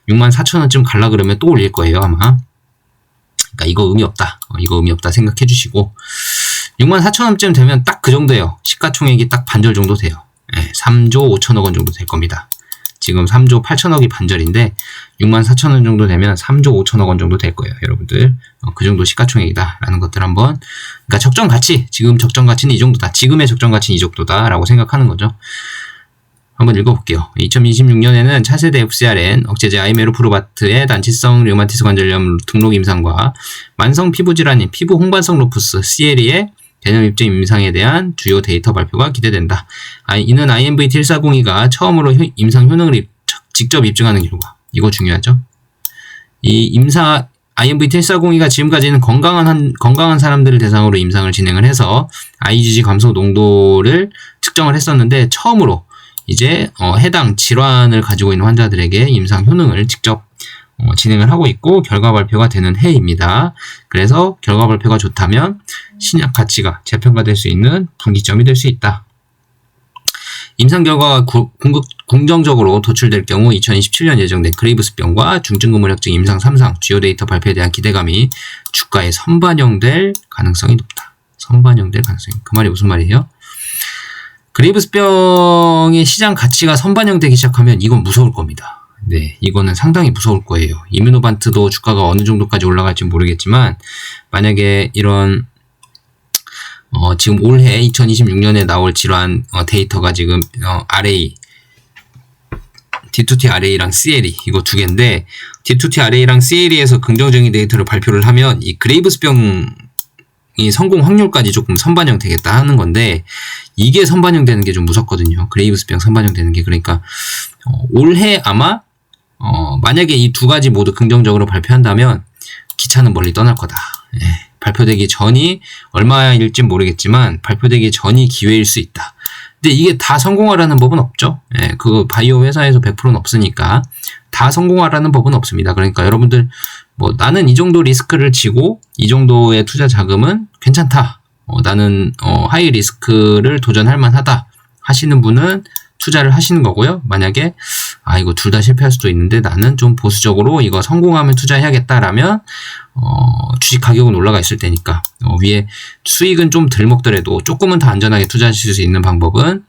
64,000원쯤 갈라 그러면 또 올릴 거예요, 아마. 그러니까 이거 의미 없다. 이거 의미 없다 생각해 주시고 64,000원쯤 되면 딱 그 정도예요. 시가총액이 딱 반절 정도 돼요. 3조 5천억 원 정도 될 겁니다. 지금 3조 8천억이 반절인데 64,000원 정도 되면 3조 5천억 원 정도 될 거예요, 여러분들. 그 정도 시가총액이다 라는 것들 한번, 그러니까 적정가치, 지금 적정가치는 이 정도다, 지금의 적정가치는 이 정도다 라고 생각하는 거죠. 한번 읽어볼게요. 2026년에는 차세대 FcRn, 억제제 아이메로프로바트의 난치성 류마티스 관절염 등록 임상과 만성 피부질환인 피부 홍반성 루푸스 CLE의 개념 입증 임상에 대한 주요 데이터 발표가 기대된다. 이는 IMVT1402가 처음으로 임상 효능을 직접 입증하는 결과. 이거 중요하죠. 이 IMVT1402가 지금까지는 건강한 사람들을 대상으로 임상을 진행을 해서 IgG 감소 농도를 측정을 했었는데 처음으로 이제 해당 질환을 가지고 있는 환자들에게 임상 효능을 직접 진행을 하고 있고 결과 발표가 되는 해입니다. 그래서 결과 발표가 좋다면 신약 가치가 재평가될 수 있는 분기점이 될 수 있다. 임상 결과가 긍정적으로 도출될 경우 2027년 예정된 그레이브스병과 중증근무력증 임상 3상 주요 데이터 발표에 대한 기대감이 주가에 선반영될 가능성이 높다. 선반영될 가능성이. 그 말이 무슨 말이에요? 그레이브스병의 시장 가치가 선반영되기 시작하면 이건 무서울 겁니다. 네, 이거는 상당히 무서울 거예요. 이뮤노반트도 주가가 어느 정도까지 올라갈지 모르겠지만 만약에 이런 지금 올해 2026년에 나올 질환 데이터가 지금 RA, D2T RA랑 CLE 이거 두 개인데 D2T RA랑 CLE에서 긍정적인 데이터를 발표를 하면 이 그레이브스병이 성공 확률까지 조금 선반영 되겠다 하는 건데 이게 선반영되는 게 좀 무섭거든요. 그레이브스병 선반영되는 게. 그러니까 올해 아마 만약에 이 두 가지 모두 긍정적으로 발표한다면 기차는 멀리 떠날 거다. 예, 발표되기 전이 얼마일진 모르겠지만 발표되기 전이 기회일 수 있다. 근데 이게 다 성공하라는 법은 없죠. 예, 그 바이오 회사에서 100%는 없으니까 다 성공하라는 법은 없습니다. 그러니까 여러분들 뭐 나는 이 정도 리스크를 지고 이 정도의 투자 자금은 괜찮다. 나는 하이 리스크를 도전할 만하다 하시는 분은 투자를 하시는 거고요. 만약에 이거 둘 다 실패할 수도 있는데 나는 좀 보수적으로 이거 성공하면 투자해야겠다라면 주식 가격은 올라가 있을 테니까 위에 수익은 좀 덜 먹더라도 조금은 더 안전하게 투자하실 수 있는 방법은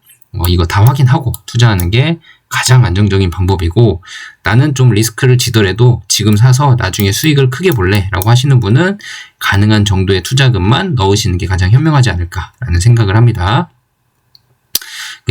이거 다 확인하고 투자하는 게 가장 안정적인 방법이고 나는 좀 리스크를 지더라도 지금 사서 나중에 수익을 크게 볼래 라고 하시는 분은 가능한 정도의 투자금만 넣으시는 게 가장 현명하지 않을까라는 생각을 합니다.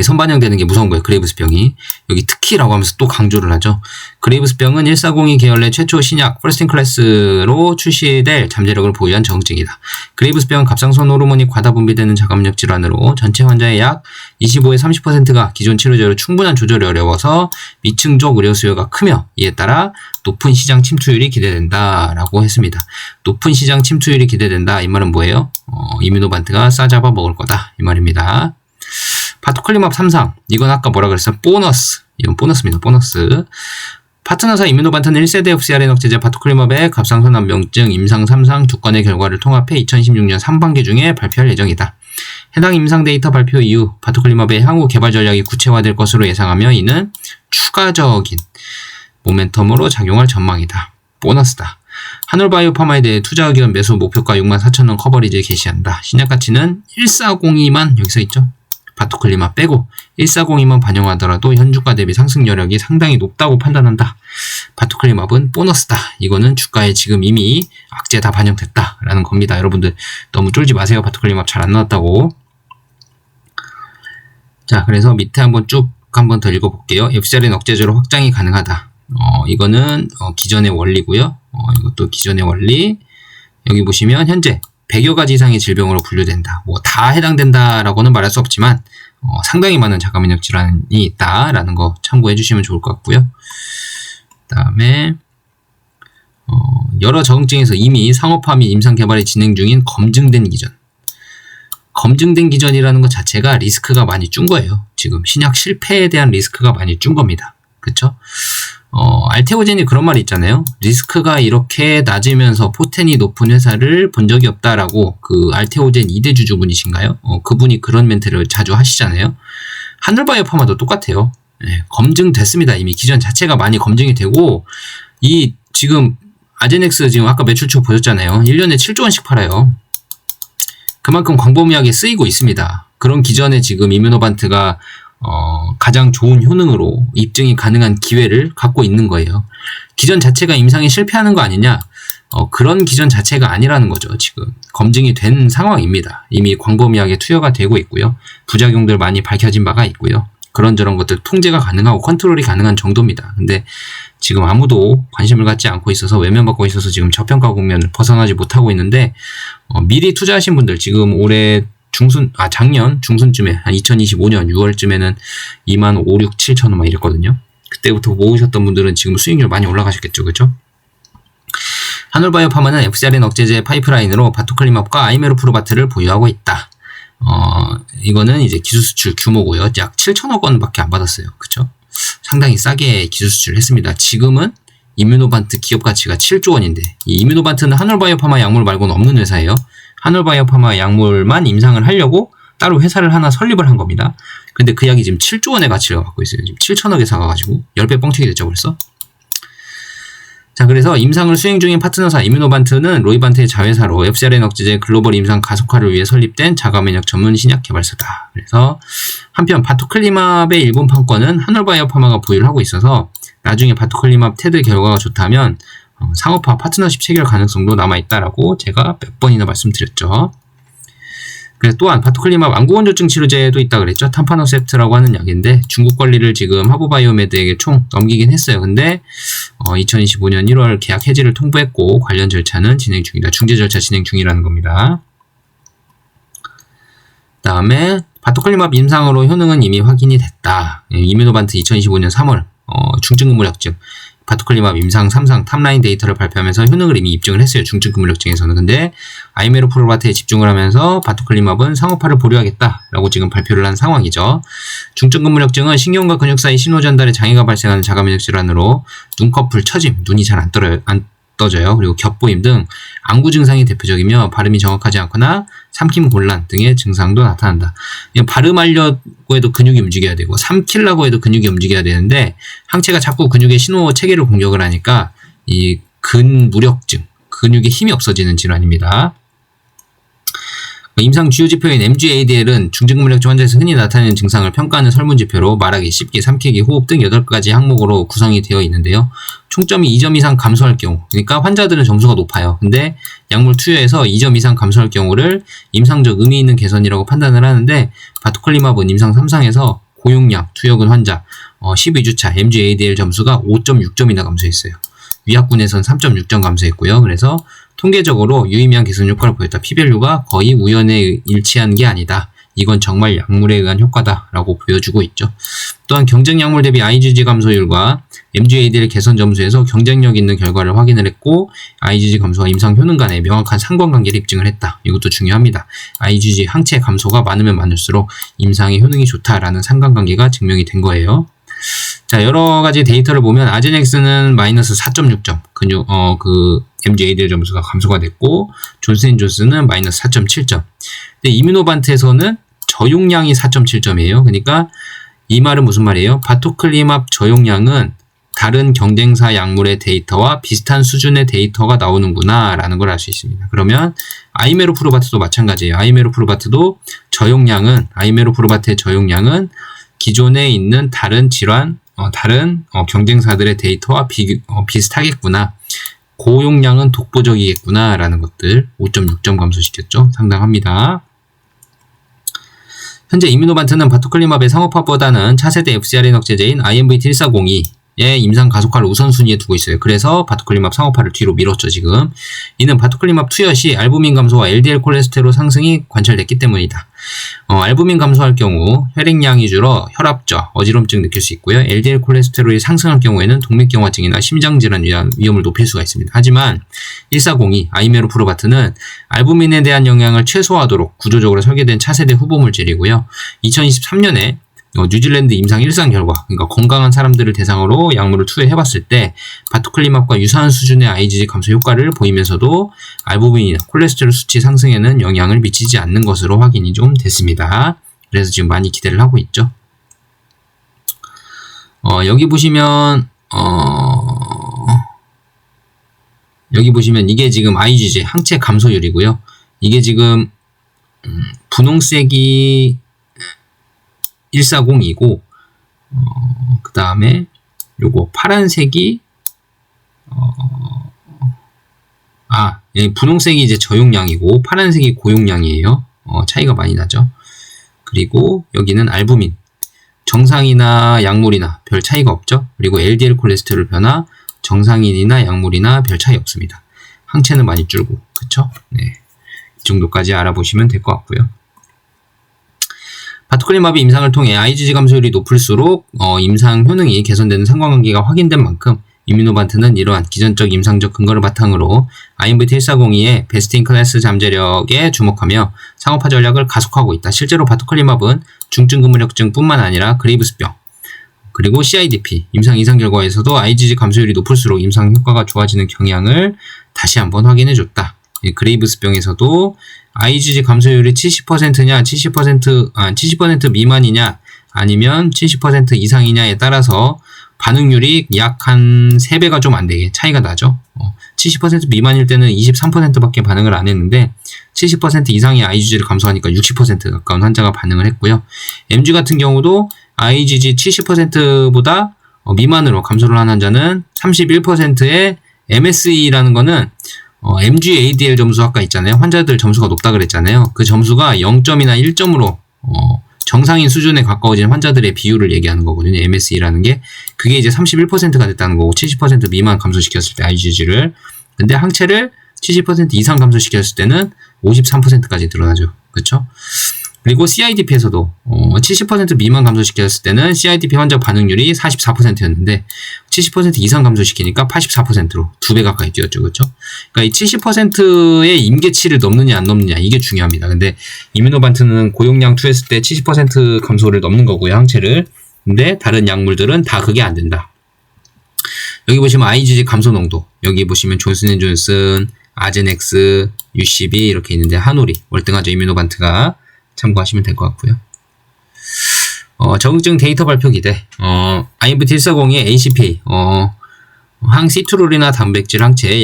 선반영되는 게 무서운 거예요. 그레이브스병이. 여기 특히라고 하면서 또 강조를 하죠. 그레이브스병은 1402 계열 내 최초 신약 퍼스트 인 클래스로 출시될 잠재력을 보유한 정증이다. 그레이브스병은 갑상선 호르몬이 과다 분비되는 자가면역 질환으로 전체 환자의 약 25에 30%가 기존 치료제로 충분한 조절이 어려워서 미층적 의료 수요가 크며 이에 따라 높은 시장 침투율이 기대된다 라고 했습니다. 높은 시장 침투율이 기대된다. 이 말은 뭐예요? 이뮤노반트가 싸잡아 먹을 거다. 이 말입니다. 파토클리맙 3상. 이건 아까 뭐라 그랬어요? 보너스. 이건 보너스입니다. 보너스. 파트너사 이뮤노반트는 1세대 FcRn 억제제 파토클리맙의 갑상선 암병증 임상 3상 두 건의 결과를 통합해 2016년 3반기 중에 발표할 예정이다. 해당 임상 데이터 발표 이후 파토클리맙의 향후 개발 전략이 구체화될 것으로 예상하며 이는 추가적인 모멘텀으로 작용할 전망이다. 보너스다. 한올바이오파마에 대해 투자 의견 매수 목표가 64,000원 커버리지에 게시한다. 신약 가치는 1402만 여기 써있죠. 파토클리맙 빼고 1402만 반영하더라도 현주가 대비 상승 여력이 상당히 높다고 판단한다. 파토클리맙은 보너스다. 이거는 주가에 지금 이미 악재 다 반영됐다 라는 겁니다. 여러분들 너무 쫄지 마세요. 파토클리맙 잘 안 나왔다고. 자, 그래서 밑에 한번 쭉 한번 더 읽어볼게요. FcRn 억제제로 확장이 가능하다. 이거는 기존의 원리고요. 이것도 기존의 원리. 여기 보시면 현재 100여 가지 이상의 질병으로 분류된다. 뭐 다 해당된다라고는 말할 수 없지만 상당히 많은 자가면역 질환이 있다라는 거 참고해 주시면 좋을 것 같고요. 그다음에 여러 적응증에서 이미 상업화 및 임상 개발이 진행 중인 검증된 기전. 검증된 기전이라는 것 자체가 리스크가 많이 준 거예요. 지금 신약 실패에 대한 리스크가 많이 준 겁니다. 그쵸? 알테오젠이 그런 말이 있잖아요. 리스크가 이렇게 낮으면서 포텐이 높은 회사를 본 적이 없다라고 그 알테오젠 2대 주주분이신가요? 그분이 그런 멘트를 자주 하시잖아요. 한올바이오파마도 똑같아요. 네, 검증됐습니다. 이미 기전 자체가 많이 검증이 되고 이 지금 아제넥스 지금 아까 매출처 보셨잖아요. 1년에 7조 원씩 팔아요. 그만큼 광범위하게 쓰이고 있습니다. 그런 기전에 지금 이뮤노반트가 가장 좋은 효능으로 입증이 가능한 기회를 갖고 있는 거예요. 기전 자체가 임상에 실패하는 거 아니냐? 그런 기전 자체가 아니라는 거죠. 지금 검증이 된 상황입니다. 이미 광범위하게 투여가 되고 있고요. 부작용들 많이 밝혀진 바가 있고요. 그런저런 것들 통제가 가능하고 컨트롤이 가능한 정도입니다. 근데 지금 아무도 관심을 갖지 않고 있어서 외면받고 있어서 지금 저평가 국면을 벗어나지 못하고 있는데 미리 투자하신 분들 지금 올해 작년 중순쯤에 한 2025년 6월쯤에는 2만 5, 6, 7천 원 막 이랬거든요. 그때부터 모으셨던 분들은 지금 수익률 많이 올라가셨겠죠. 그죠? 한올바이오파마는 FcRn 억제제 파이프라인으로 바토클리맙과 아이메로프로바트를 보유하고 있다. 이거는 이제 기술 수출 규모고요. 약 7천억 원밖에 안 받았어요. 그쵸? 상당히 싸게 기술 수출을 했습니다. 지금은 이뮤노반트 기업 가치가 7조 원인데 이 이뮤노반트는 한올바이오파마 약물 말고는 없는 회사예요. 한올바이오파마 약물만 임상을 하려고 따로 회사를 하나 설립을 한 겁니다. 근데 그 약이 지금 7조 원의 가치를 갖고 있어요. 지금 7천억에 사가가지고 10배 뻥튀기 됐죠 벌써. 자, 그래서 임상을 수행 중인 파트너사 이뮤노반트는 로이반트의 자회사로 FcRn 억제제 글로벌 임상 가속화를 위해 설립된 자가면역 전문 신약 개발사다. 그래서 한편 바토클리맙의 일본 판권은 한올바이오파마가 보유를 하고 있어서 나중에 바토클리맙 테드 결과가 좋다면 상업화 파트너십 체결 가능성도 남아있다라고 제가 몇 번이나 말씀드렸죠. 그래서 또한 바토클리맙 안구건조증 치료제도 있다 그랬죠. 탐파노셉트라고 하는 약인데 중국 권리를 지금 하보바이오메드에게 총 넘기긴 했어요. 근데 2025년 1월 계약 해지를 통보했고 관련 절차는 진행 중이다. 중재 절차 진행 중이라는 겁니다. 그 다음에 바토클리맙 임상으로 효능은 이미 확인이 됐다. 이뮤노반트 2025년 3월 중증근무력증 바토클리맙 임상 3상 탑라인 데이터를 발표하면서 효능을 이미 입증을 했어요. 중증근무력증에서는. 근데 아이메로프로바트에 집중을 하면서 바토클리맙은 상업화를 보류하겠다라고 지금 발표를 한 상황이죠. 중증근무력증은 신경과 근육 사이 신호 전달에 장애가 발생하는 자가면역 질환으로 눈꺼풀 처짐, 눈이 잘 안 떠져요. 그리고 겹보임 등 안구 증상이 대표적이며 발음이 정확하지 않거나 삼킴 곤란 등의 증상도 나타난다. 발음하려고 해도 근육이 움직여야 되고 삼키려고 해도 근육이 움직여야 되는데 항체가 자꾸 근육의 신호 체계를 공격을 하니까 이 근무력증, 근육에 힘이 없어지는 질환입니다. 임상 주요 지표인 MG-ADL은 중증근무력증 환자에서 흔히 나타나는 증상을 평가하는 설문지표로 말하기, 씹기, 삼키기, 호흡 등 8가지 항목으로 구성이 되어 있는데요. 총점이 2점 이상 감소할 경우, 그러니까 환자들은 점수가 높아요. 근데 약물 투여에서 2점 이상 감소할 경우를 임상적 의미 있는 개선이라고 판단을 하는데 바토클리맙은 임상 3상에서 고용량, 투여근 환자 12주차 MG-ADL 점수가 5.6점이나 감소했어요. 위약군에선 3.6점 감소했고요. 그래서 통계적으로 유의미한 개선 효과를 보였다. P-밸류가 거의 우연에 일치한 게 아니다. 이건 정말 약물에 의한 효과다라고 보여주고 있죠. 또한 경쟁 약물 대비 IgG 감소율과 MG-ADL 개선 점수에서 경쟁력 있는 결과를 확인을 했고 IgG 감소와 임상 효능 간의 명확한 상관관계를 입증을 했다. 이것도 중요합니다. IgG 항체 감소가 많으면 많을수록 임상의 효능이 좋다라는 상관관계가 증명이 된 거예요. 자, 여러 가지 데이터를 보면 아제넥스는 마이너스 4.6점 MG-ADL 점수가 감소가 됐고 존슨앤존슨은 마이너스 4.7점. 근데 이뮤노반트에서는 저용량이 4.7점이에요. 그러니까 이 말은 무슨 말이에요? 바토클리맙 저용량은 다른 경쟁사 약물의 데이터와 비슷한 수준의 데이터가 나오는구나 라는 걸 알 수 있습니다. 그러면 아이메로프로바트도 마찬가지예요. 아이메로프로바트의 저용량은 기존에 있는 다른 질환, 다른 경쟁사들의 데이터와 비슷하겠구나. 고용량은 독보적이겠구나 라는 것들 5.6점 감소시켰죠. 상당합니다. 현재 이뮤노반트는 바토클리맙의 상업화보다는 차세대 FcRn 억제제인 IMVT1402의 임상 가속화를 우선순위에 두고 있어요. 그래서 바토클리맙 상업화를 뒤로 미뤘죠, 지금. 이는 바토클리맙 투여 시 알부민 감소와 LDL 콜레스테롤 상승이 관찰됐기 때문이다. 알부민 감소할 경우 혈액량이 줄어 혈압저, 어지럼증 느낄 수 있고요. LDL 콜레스테롤이 상승할 경우에는 동맥경화증이나 심장질환 위험을 높일 수가 있습니다. 하지만 1402 아이메로프로바트는 알부민에 대한 영향을 최소화하도록 구조적으로 설계된 차세대 후보물질이고요. 2023년에 뉴질랜드 임상 1상 결과, 그러니까 건강한 사람들을 대상으로 약물을 투여해봤을 때 바토클리맙과 유사한 수준의 IgG 감소 효과를 보이면서도 알부민이나 콜레스테롤 수치 상승에는 영향을 미치지 않는 것으로 확인이 좀 됐습니다. 그래서 지금 많이 기대를 하고 있죠. 여기 보시면 이게 지금 IgG 항체 감소율이고요. 이게 지금 분홍색이 1402고 그 다음에 요거 파란색이 분홍색이 이제 저용량이고 파란색이 고용량이에요. 차이가 많이 나죠. 그리고 여기는 알부민 정상이나 약물이나 별 차이가 없죠. 그리고 LDL 콜레스테롤 변화 정상인이나 약물이나 별 차이 없습니다. 항체는 많이 줄고 그쵸? 네, 이 정도까지 알아보시면 될 것 같고요. 바토클리맙의 임상을 통해 IgG 감소율이 높을수록 임상 효능이 개선되는 상관관계가 확인된 만큼 이뮤노반트는 이러한 기존적 임상적 근거를 바탕으로 IMVT1402의 베스트인클래스 잠재력에 주목하며 상업화 전략을 가속하고 있다. 실제로 바토클리맙은 중증근무력증뿐만 아니라 그레이브스병 그리고 CIDP 임상 이상 결과에서도 IgG 감소율이 높을수록 임상 효과가 좋아지는 경향을 다시 한번 확인해줬다. 그레이브스병에서도 IgG 감소율이 70%냐 70% 미만이냐 아니면 70% 이상이냐에 따라서 반응률이 약 한 3배가 좀 안 되게 차이가 나죠. 70% 미만일 때는 23%밖에 반응을 안 했는데 70% 이상의 IgG를 감소하니까 60% 가까운 환자가 반응을 했고요. MG 같은 경우도 IgG 70%보다 미만으로 감소를 한 환자는 31%의 MSE라는 거는 MG-ADL 점수 아까 있잖아요. 환자들 점수가 높다 그랬잖아요. 그 점수가 0점이나 1점으로 정상인 수준에 가까워진 환자들의 비율을 얘기하는 거거든요. MSE라는 게. 그게 이제 31%가 됐다는 거고 70% 미만 감소시켰을 때 IgG를. 근데 항체를 70% 이상 감소시켰을 때는 53%까지 늘어나죠. 그렇죠? 그리고 CIDP에서도 70% 미만 감소시켰을 때는 CIDP 환자 반응률이 44%였는데 70% 이상 감소시키니까 84%로 2배 가까이 뛰었죠. 그렇죠? 그러니까 이 70%의 임계치를 넘느냐 안 넘느냐 이게 중요합니다. 근데 이뮤노반트는 고용량 투했을 때 70% 감소를 넘는 거고요. 항체를. 근데 다른 약물들은 다 그게 안 된다. 여기 보시면 IgG 감소 농도, 여기 보시면 존슨앤존슨, 아제넥스, UCB 이렇게 있는데 한올이 월등하죠. 이뮤노반트가. 참고하시면 될 것 같고요. 적응증 데이터 발표 기대. IMVT140의 ACPA, 항시트룰이나 단백질 항체,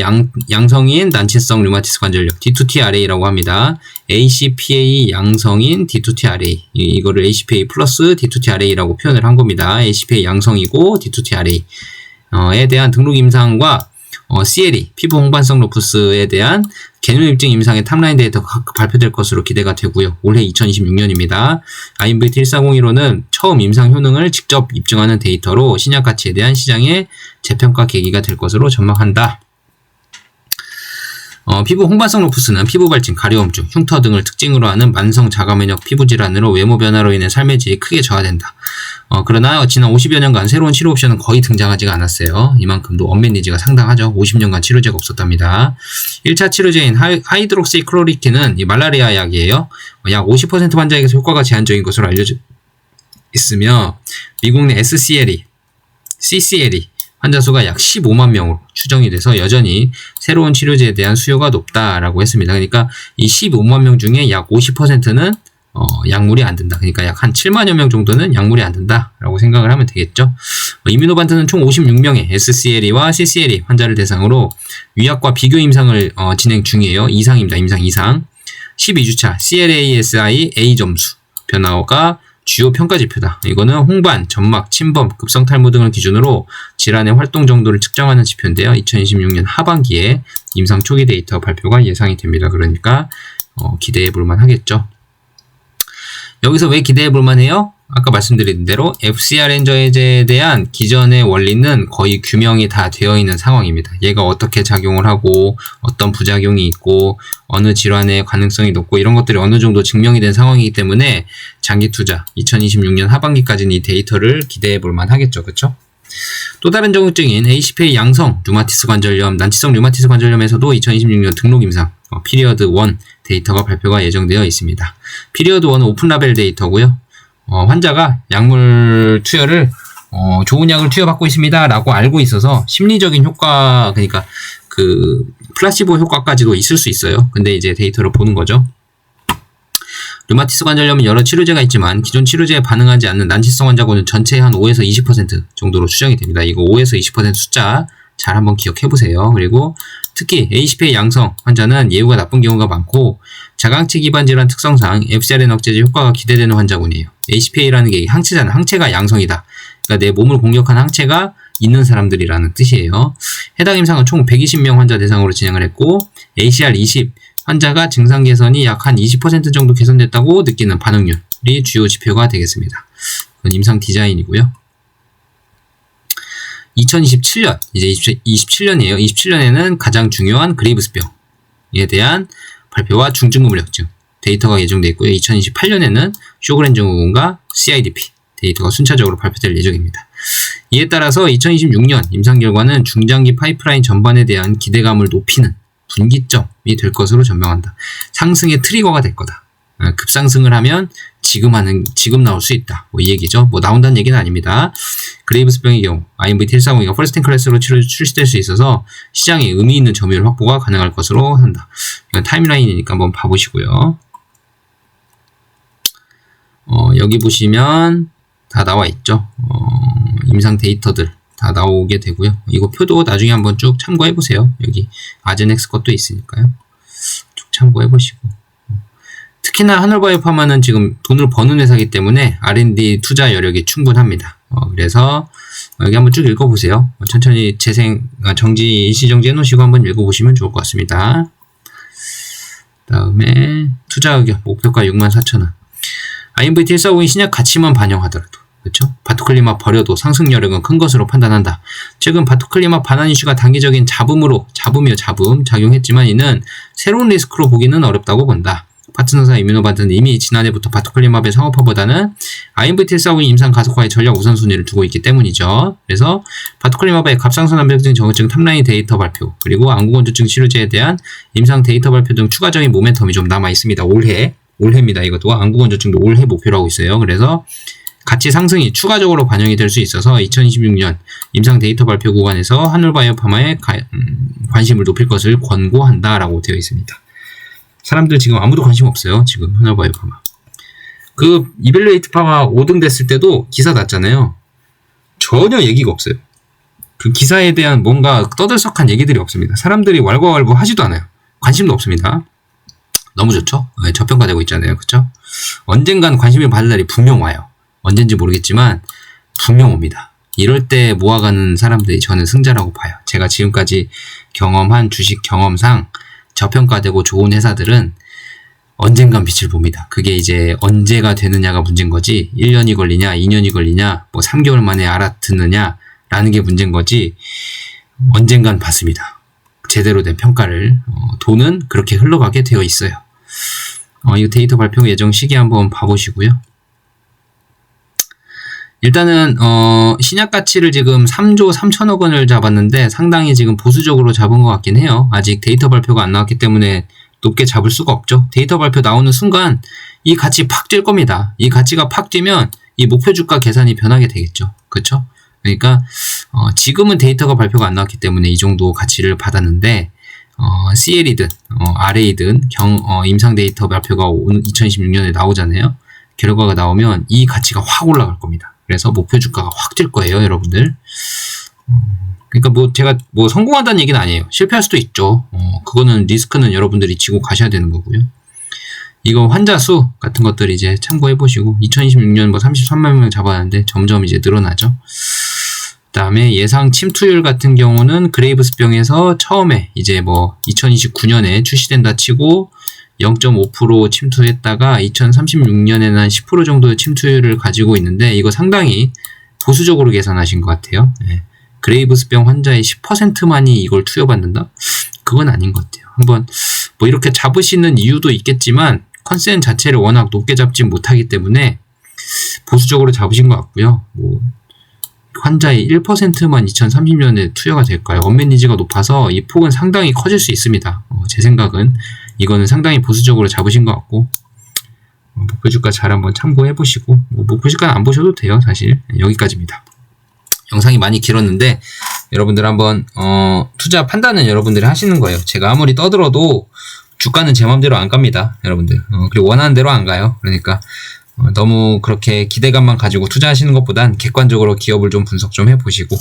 양성인 난치성 류마티스 관절염, D2T-RA라고 합니다. ACPA 양성인 D2T-RA. 이거를 ACPA 플러스 D2T-RA라고 표현을 한 겁니다. ACPA 양성이고 D2T-RA에 대한 등록 임상과 CLE, 피부 홍반성 루푸스에 대한 개념 입증 임상의 탑라인 데이터가 발표될 것으로 기대가 되고요. 올해 2026년입니다. IMVT14015는 처음 임상 효능을 직접 입증하는 데이터로 신약 가치에 대한 시장의 재평가 계기가 될 것으로 전망한다. 피부 홍반성 루푸스는 피부 발진, 가려움증, 흉터 등을 특징으로 하는 만성 자가면역 피부 질환으로 외모 변화로 인해 삶의 질이 크게 저하된다. 그러나 지난 50여 년간 새로운 치료 옵션은 거의 등장하지가 않았어요. 이만큼도 언맷 니즈가 상당하죠. 50년간 치료제가 없었답니다. 1차 치료제인 하이드록시클로리킨은 말라리아 약이에요. 약 50% 환자에게서 효과가 제한적인 것으로 알려져 있으며 미국 내 SCLE, CCLE 환자 수가 약 15만 명으로 추정이 돼서 여전히 새로운 치료제에 대한 수요가 높다라고 했습니다. 그러니까 이 15만 명 중에 약 50%는 약물이 안 된다. 그러니까 약 한 7만여 명 정도는 약물이 안 된다라고 생각을 하면 되겠죠. 이뮤노반트는 총 56명의 SCLE와 CCLE 환자를 대상으로 위약과 비교 임상을 진행 중이에요. 이상입니다. 임상 이상. 12주차 CLASI A 점수 변화가 주요 평가 지표다. 이거는 홍반, 점막, 침범, 급성 탈모 등을 기준으로 질환의 활동 정도를 측정하는 지표인데요. 2026년 하반기에 임상 초기 데이터 발표가 예상이 됩니다. 그러니까 기대해 볼만 하겠죠. 여기서 왜 기대해 볼만 해요? 아까 말씀드린 대로 FcRn 저해제에 대한 기존의 원리는 거의 규명이 다 되어 있는 상황입니다. 얘가 어떻게 작용을 하고 어떤 부작용이 있고 어느 질환의 가능성이 높고 이런 것들이 어느 정도 증명이 된 상황이기 때문에 장기 투자 2026년 하반기까지는 이 데이터를 기대해 볼만 하겠죠. 그렇죠? 또 다른 적응증인 ACPA 양성 류마티스 관절염, 난치성 류마티스 관절염에서도 2026년 등록 임상 피리어드 1 데이터가 발표가 예정되어 있습니다. 피리어드 1은 오픈 라벨 데이터고요. 환자가 약물 투여를 좋은 약을 투여받고 있습니다 라고 알고 있어서 심리적인 효과, 그러니까 그 플라시보 효과까지도 있을 수 있어요. 근데 이제 데이터를 보는 거죠. 류마티스 관절염은 여러 치료제가 있지만 기존 치료제에 반응하지 않는 난치성 환자군은 전체의 한 5에서 20% 정도로 추정이 됩니다. 이거 5에서 20% 숫자 잘 한번 기억해 보세요. 그리고 특히 ACPA 양성 환자는 예후가 나쁜 경우가 많고 자강치 기반 질환 특성상 FcRn 억제제 효과가 기대되는 환자군이에요. ACPA라는 게 항체잖아. 항체가 양성이다. 그러니까 내 몸을 공격한 항체가 있는 사람들이라는 뜻이에요. 해당 임상은 총 120명 환자 대상으로 진행을 했고 ACR20 환자가 증상 개선이 약 한 20% 정도 개선됐다고 느끼는 반응률이 주요 지표가 되겠습니다. 그건 임상 디자인이고요. 2027년, 이제 27년이에요. 27년에는 가장 중요한 그레이브스병에 대한 발표와 중증구물력증 데이터가 예정되어 있고요. 2028년에는 쇼그렌 증후군과 CIDP 데이터가 순차적으로 발표될 예정입니다. 이에 따라서 2026년 임상 결과는 중장기 파이프라인 전반에 대한 기대감을 높이는 분기점이 될 것으로 전망한다. 상승의 트리거가 될 거다. 급상승을 하면 지금 나올 수 있다. 이 얘기죠. 나온다는 얘기는 아닙니다. 그레이브스병의 경우 IMVT140가 퍼스트 인 클래스로 출시될 수 있어서 시장에 의미 있는 점유율 확보가 가능할 것으로 한다. 이건 타임라인이니까 한번 봐보시고요. 여기 보시면 다 나와 있죠. 임상 데이터들 다 나오게 되고요. 이거 표도 나중에 한번 쭉 참고해 보세요. 여기 아젠엑스 것도 있으니까요. 쭉 참고해 보시고. 특히나 하늘바이오파마는 지금 돈을 버는 회사이기 때문에 R&D 투자 여력이 충분합니다. 그래서 여기 한번 쭉 읽어보세요. 천천히 일시정지 해놓으시고 한번 읽어보시면 좋을 것 같습니다. 다음에 투자 의견 목표가 64,000원. IMVT 145인 신약 가치만 반영하더라도 그렇죠? 바토클리맙 버려도 상승 여력은 큰 것으로 판단한다. 최근 바토클리맙 반환 이슈가 단기적인 잡음이요 작용했지만 이는 새로운 리스크로 보기는 어렵다고 본다. 파트너사 이뮤노바트는 이미 지난해부터 바토클리맙의 상업화보다는 IMVT 145인 임상 가속화에 전략 우선순위를 두고 있기 때문이죠. 그래서 바토클리맙의 갑상선 암벽증 정후증 탑라인 데이터 발표 그리고 안구건조증 치료제에 대한 임상 데이터 발표 등 추가적인 모멘텀이 좀 남아 있습니다. 올해입니다. 이것도 안구건조증도 올해 목표로 하고 있어요. 그래서 가치 상승이 추가적으로 반영이 될 수 있어서 2026년 임상 데이터 발표 구간에서 하늘바이오파마에 관심을 높일 것을 권고한다라고 되어 있습니다. 사람들 지금 아무도 관심 없어요. 지금 하늘바이오파마. 그 이벨루에이트 파마 5등 됐을 때도 기사 났잖아요. 전혀 얘기가 없어요. 그 기사에 대한 뭔가 떠들썩한 얘기들이 없습니다. 사람들이 왈가왈부 하지도 않아요. 관심도 없습니다. 너무 좋죠? 네, 저평가되고 있잖아요. 그쵸? 언젠간 관심이 받을 날이 분명 와요. 언젠지 모르겠지만 분명 옵니다. 이럴 때 모아가는 사람들이 저는 승자라고 봐요. 제가 지금까지 경험한 주식 경험상 저평가되고 좋은 회사들은 언젠간 빛을 봅니다. 그게 이제 언제가 되느냐가 문제인 거지 1년이 걸리냐 2년이 걸리냐 뭐 3개월 만에 알아듣느냐 라는 게 문제인 거지 언젠간 받습니다. 제대로 된 평가를 돈은 그렇게 흘러가게 되어 있어요. 이거 데이터 발표 예정 시기 한번 봐보시고요. 일단은 신약 가치를 지금 3조 3천억 원을 잡았는데 상당히 지금 보수적으로 잡은 것 같긴 해요. 아직 데이터 발표가 안 나왔기 때문에 높게 잡을 수가 없죠. 데이터 발표 나오는 순간 이 가치 팍 뛸 겁니다. 이 가치가 팍 뛰면 이 목표 주가 계산이 변하게 되겠죠. 그렇죠? 그러니까 지금은 데이터가 발표가 안 나왔기 때문에 이 정도 가치를 받았는데 CL이든 RA든 임상 데이터 발표가 2026년에 나오잖아요. 결과가 나오면 이 가치가 확 올라갈 겁니다. 그래서 목표 주가가 확 뛸 거예요, 여러분들. 그러니까 뭐 제가 뭐 성공한다는 얘기는 아니에요. 실패할 수도 있죠. 그거는 리스크는 여러분들이 지고 가셔야 되는 거고요. 이거 환자 수 같은 것들 이제 참고해 보시고 2026년 뭐 33만 명 잡았는데 점점 이제 늘어나죠. 그다음에 예상 침투율 같은 경우는 그레이브스병에서 처음에 이제 뭐 2029년에 출시된다 치고 0.5% 침투했다가 2036년에는 한 10% 정도의 침투율을 가지고 있는데 이거 상당히 보수적으로 계산하신 것 같아요. 네. 그레이브스병 환자의 10%만이 이걸 투여받는다? 그건 아닌 것 같아요. 한번 뭐 이렇게 잡으시는 이유도 있겠지만 컨센 자체를 워낙 높게 잡지 못하기 때문에 보수적으로 잡으신 것 같고요. 뭐 환자의 1%만 2030년에 투여가 될까요? 언맷 니즈가 높아서 이 폭은 상당히 커질 수 있습니다. 제 생각은 이거는 상당히 보수적으로 잡으신 것 같고 목표 주가 잘 한번 참고해 보시고 목표 주가는 안 보셔도 돼요. 사실 여기까지입니다. 영상이 많이 길었는데 여러분들 한번 투자 판단은 여러분들이 하시는 거예요. 제가 아무리 떠들어도 주가는 제 맘대로 안 갑니다. 여러분들 그리고 원하는 대로 안 가요. 그러니까 너무 그렇게 기대감만 가지고 투자하시는 것보단 객관적으로 기업을 좀 분석 좀 해보시고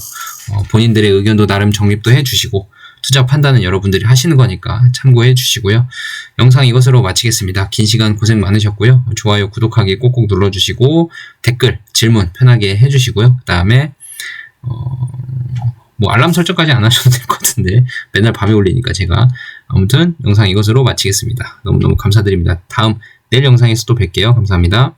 본인들의 의견도 나름 정립도 해주시고 투자 판단은 여러분들이 하시는 거니까 참고해 주시고요. 영상 이것으로 마치겠습니다. 긴 시간 고생 많으셨고요. 좋아요, 구독하기 꼭꼭 눌러주시고 댓글, 질문 편하게 해주시고요. 그 다음에 뭐 알람 설정까지 안 하셔도 될 것 같은데 맨날 밤에 올리니까 제가 아무튼 영상 이것으로 마치겠습니다. 너무너무 감사드립니다. 다음 내일 영상에서 또 뵐게요. 감사합니다.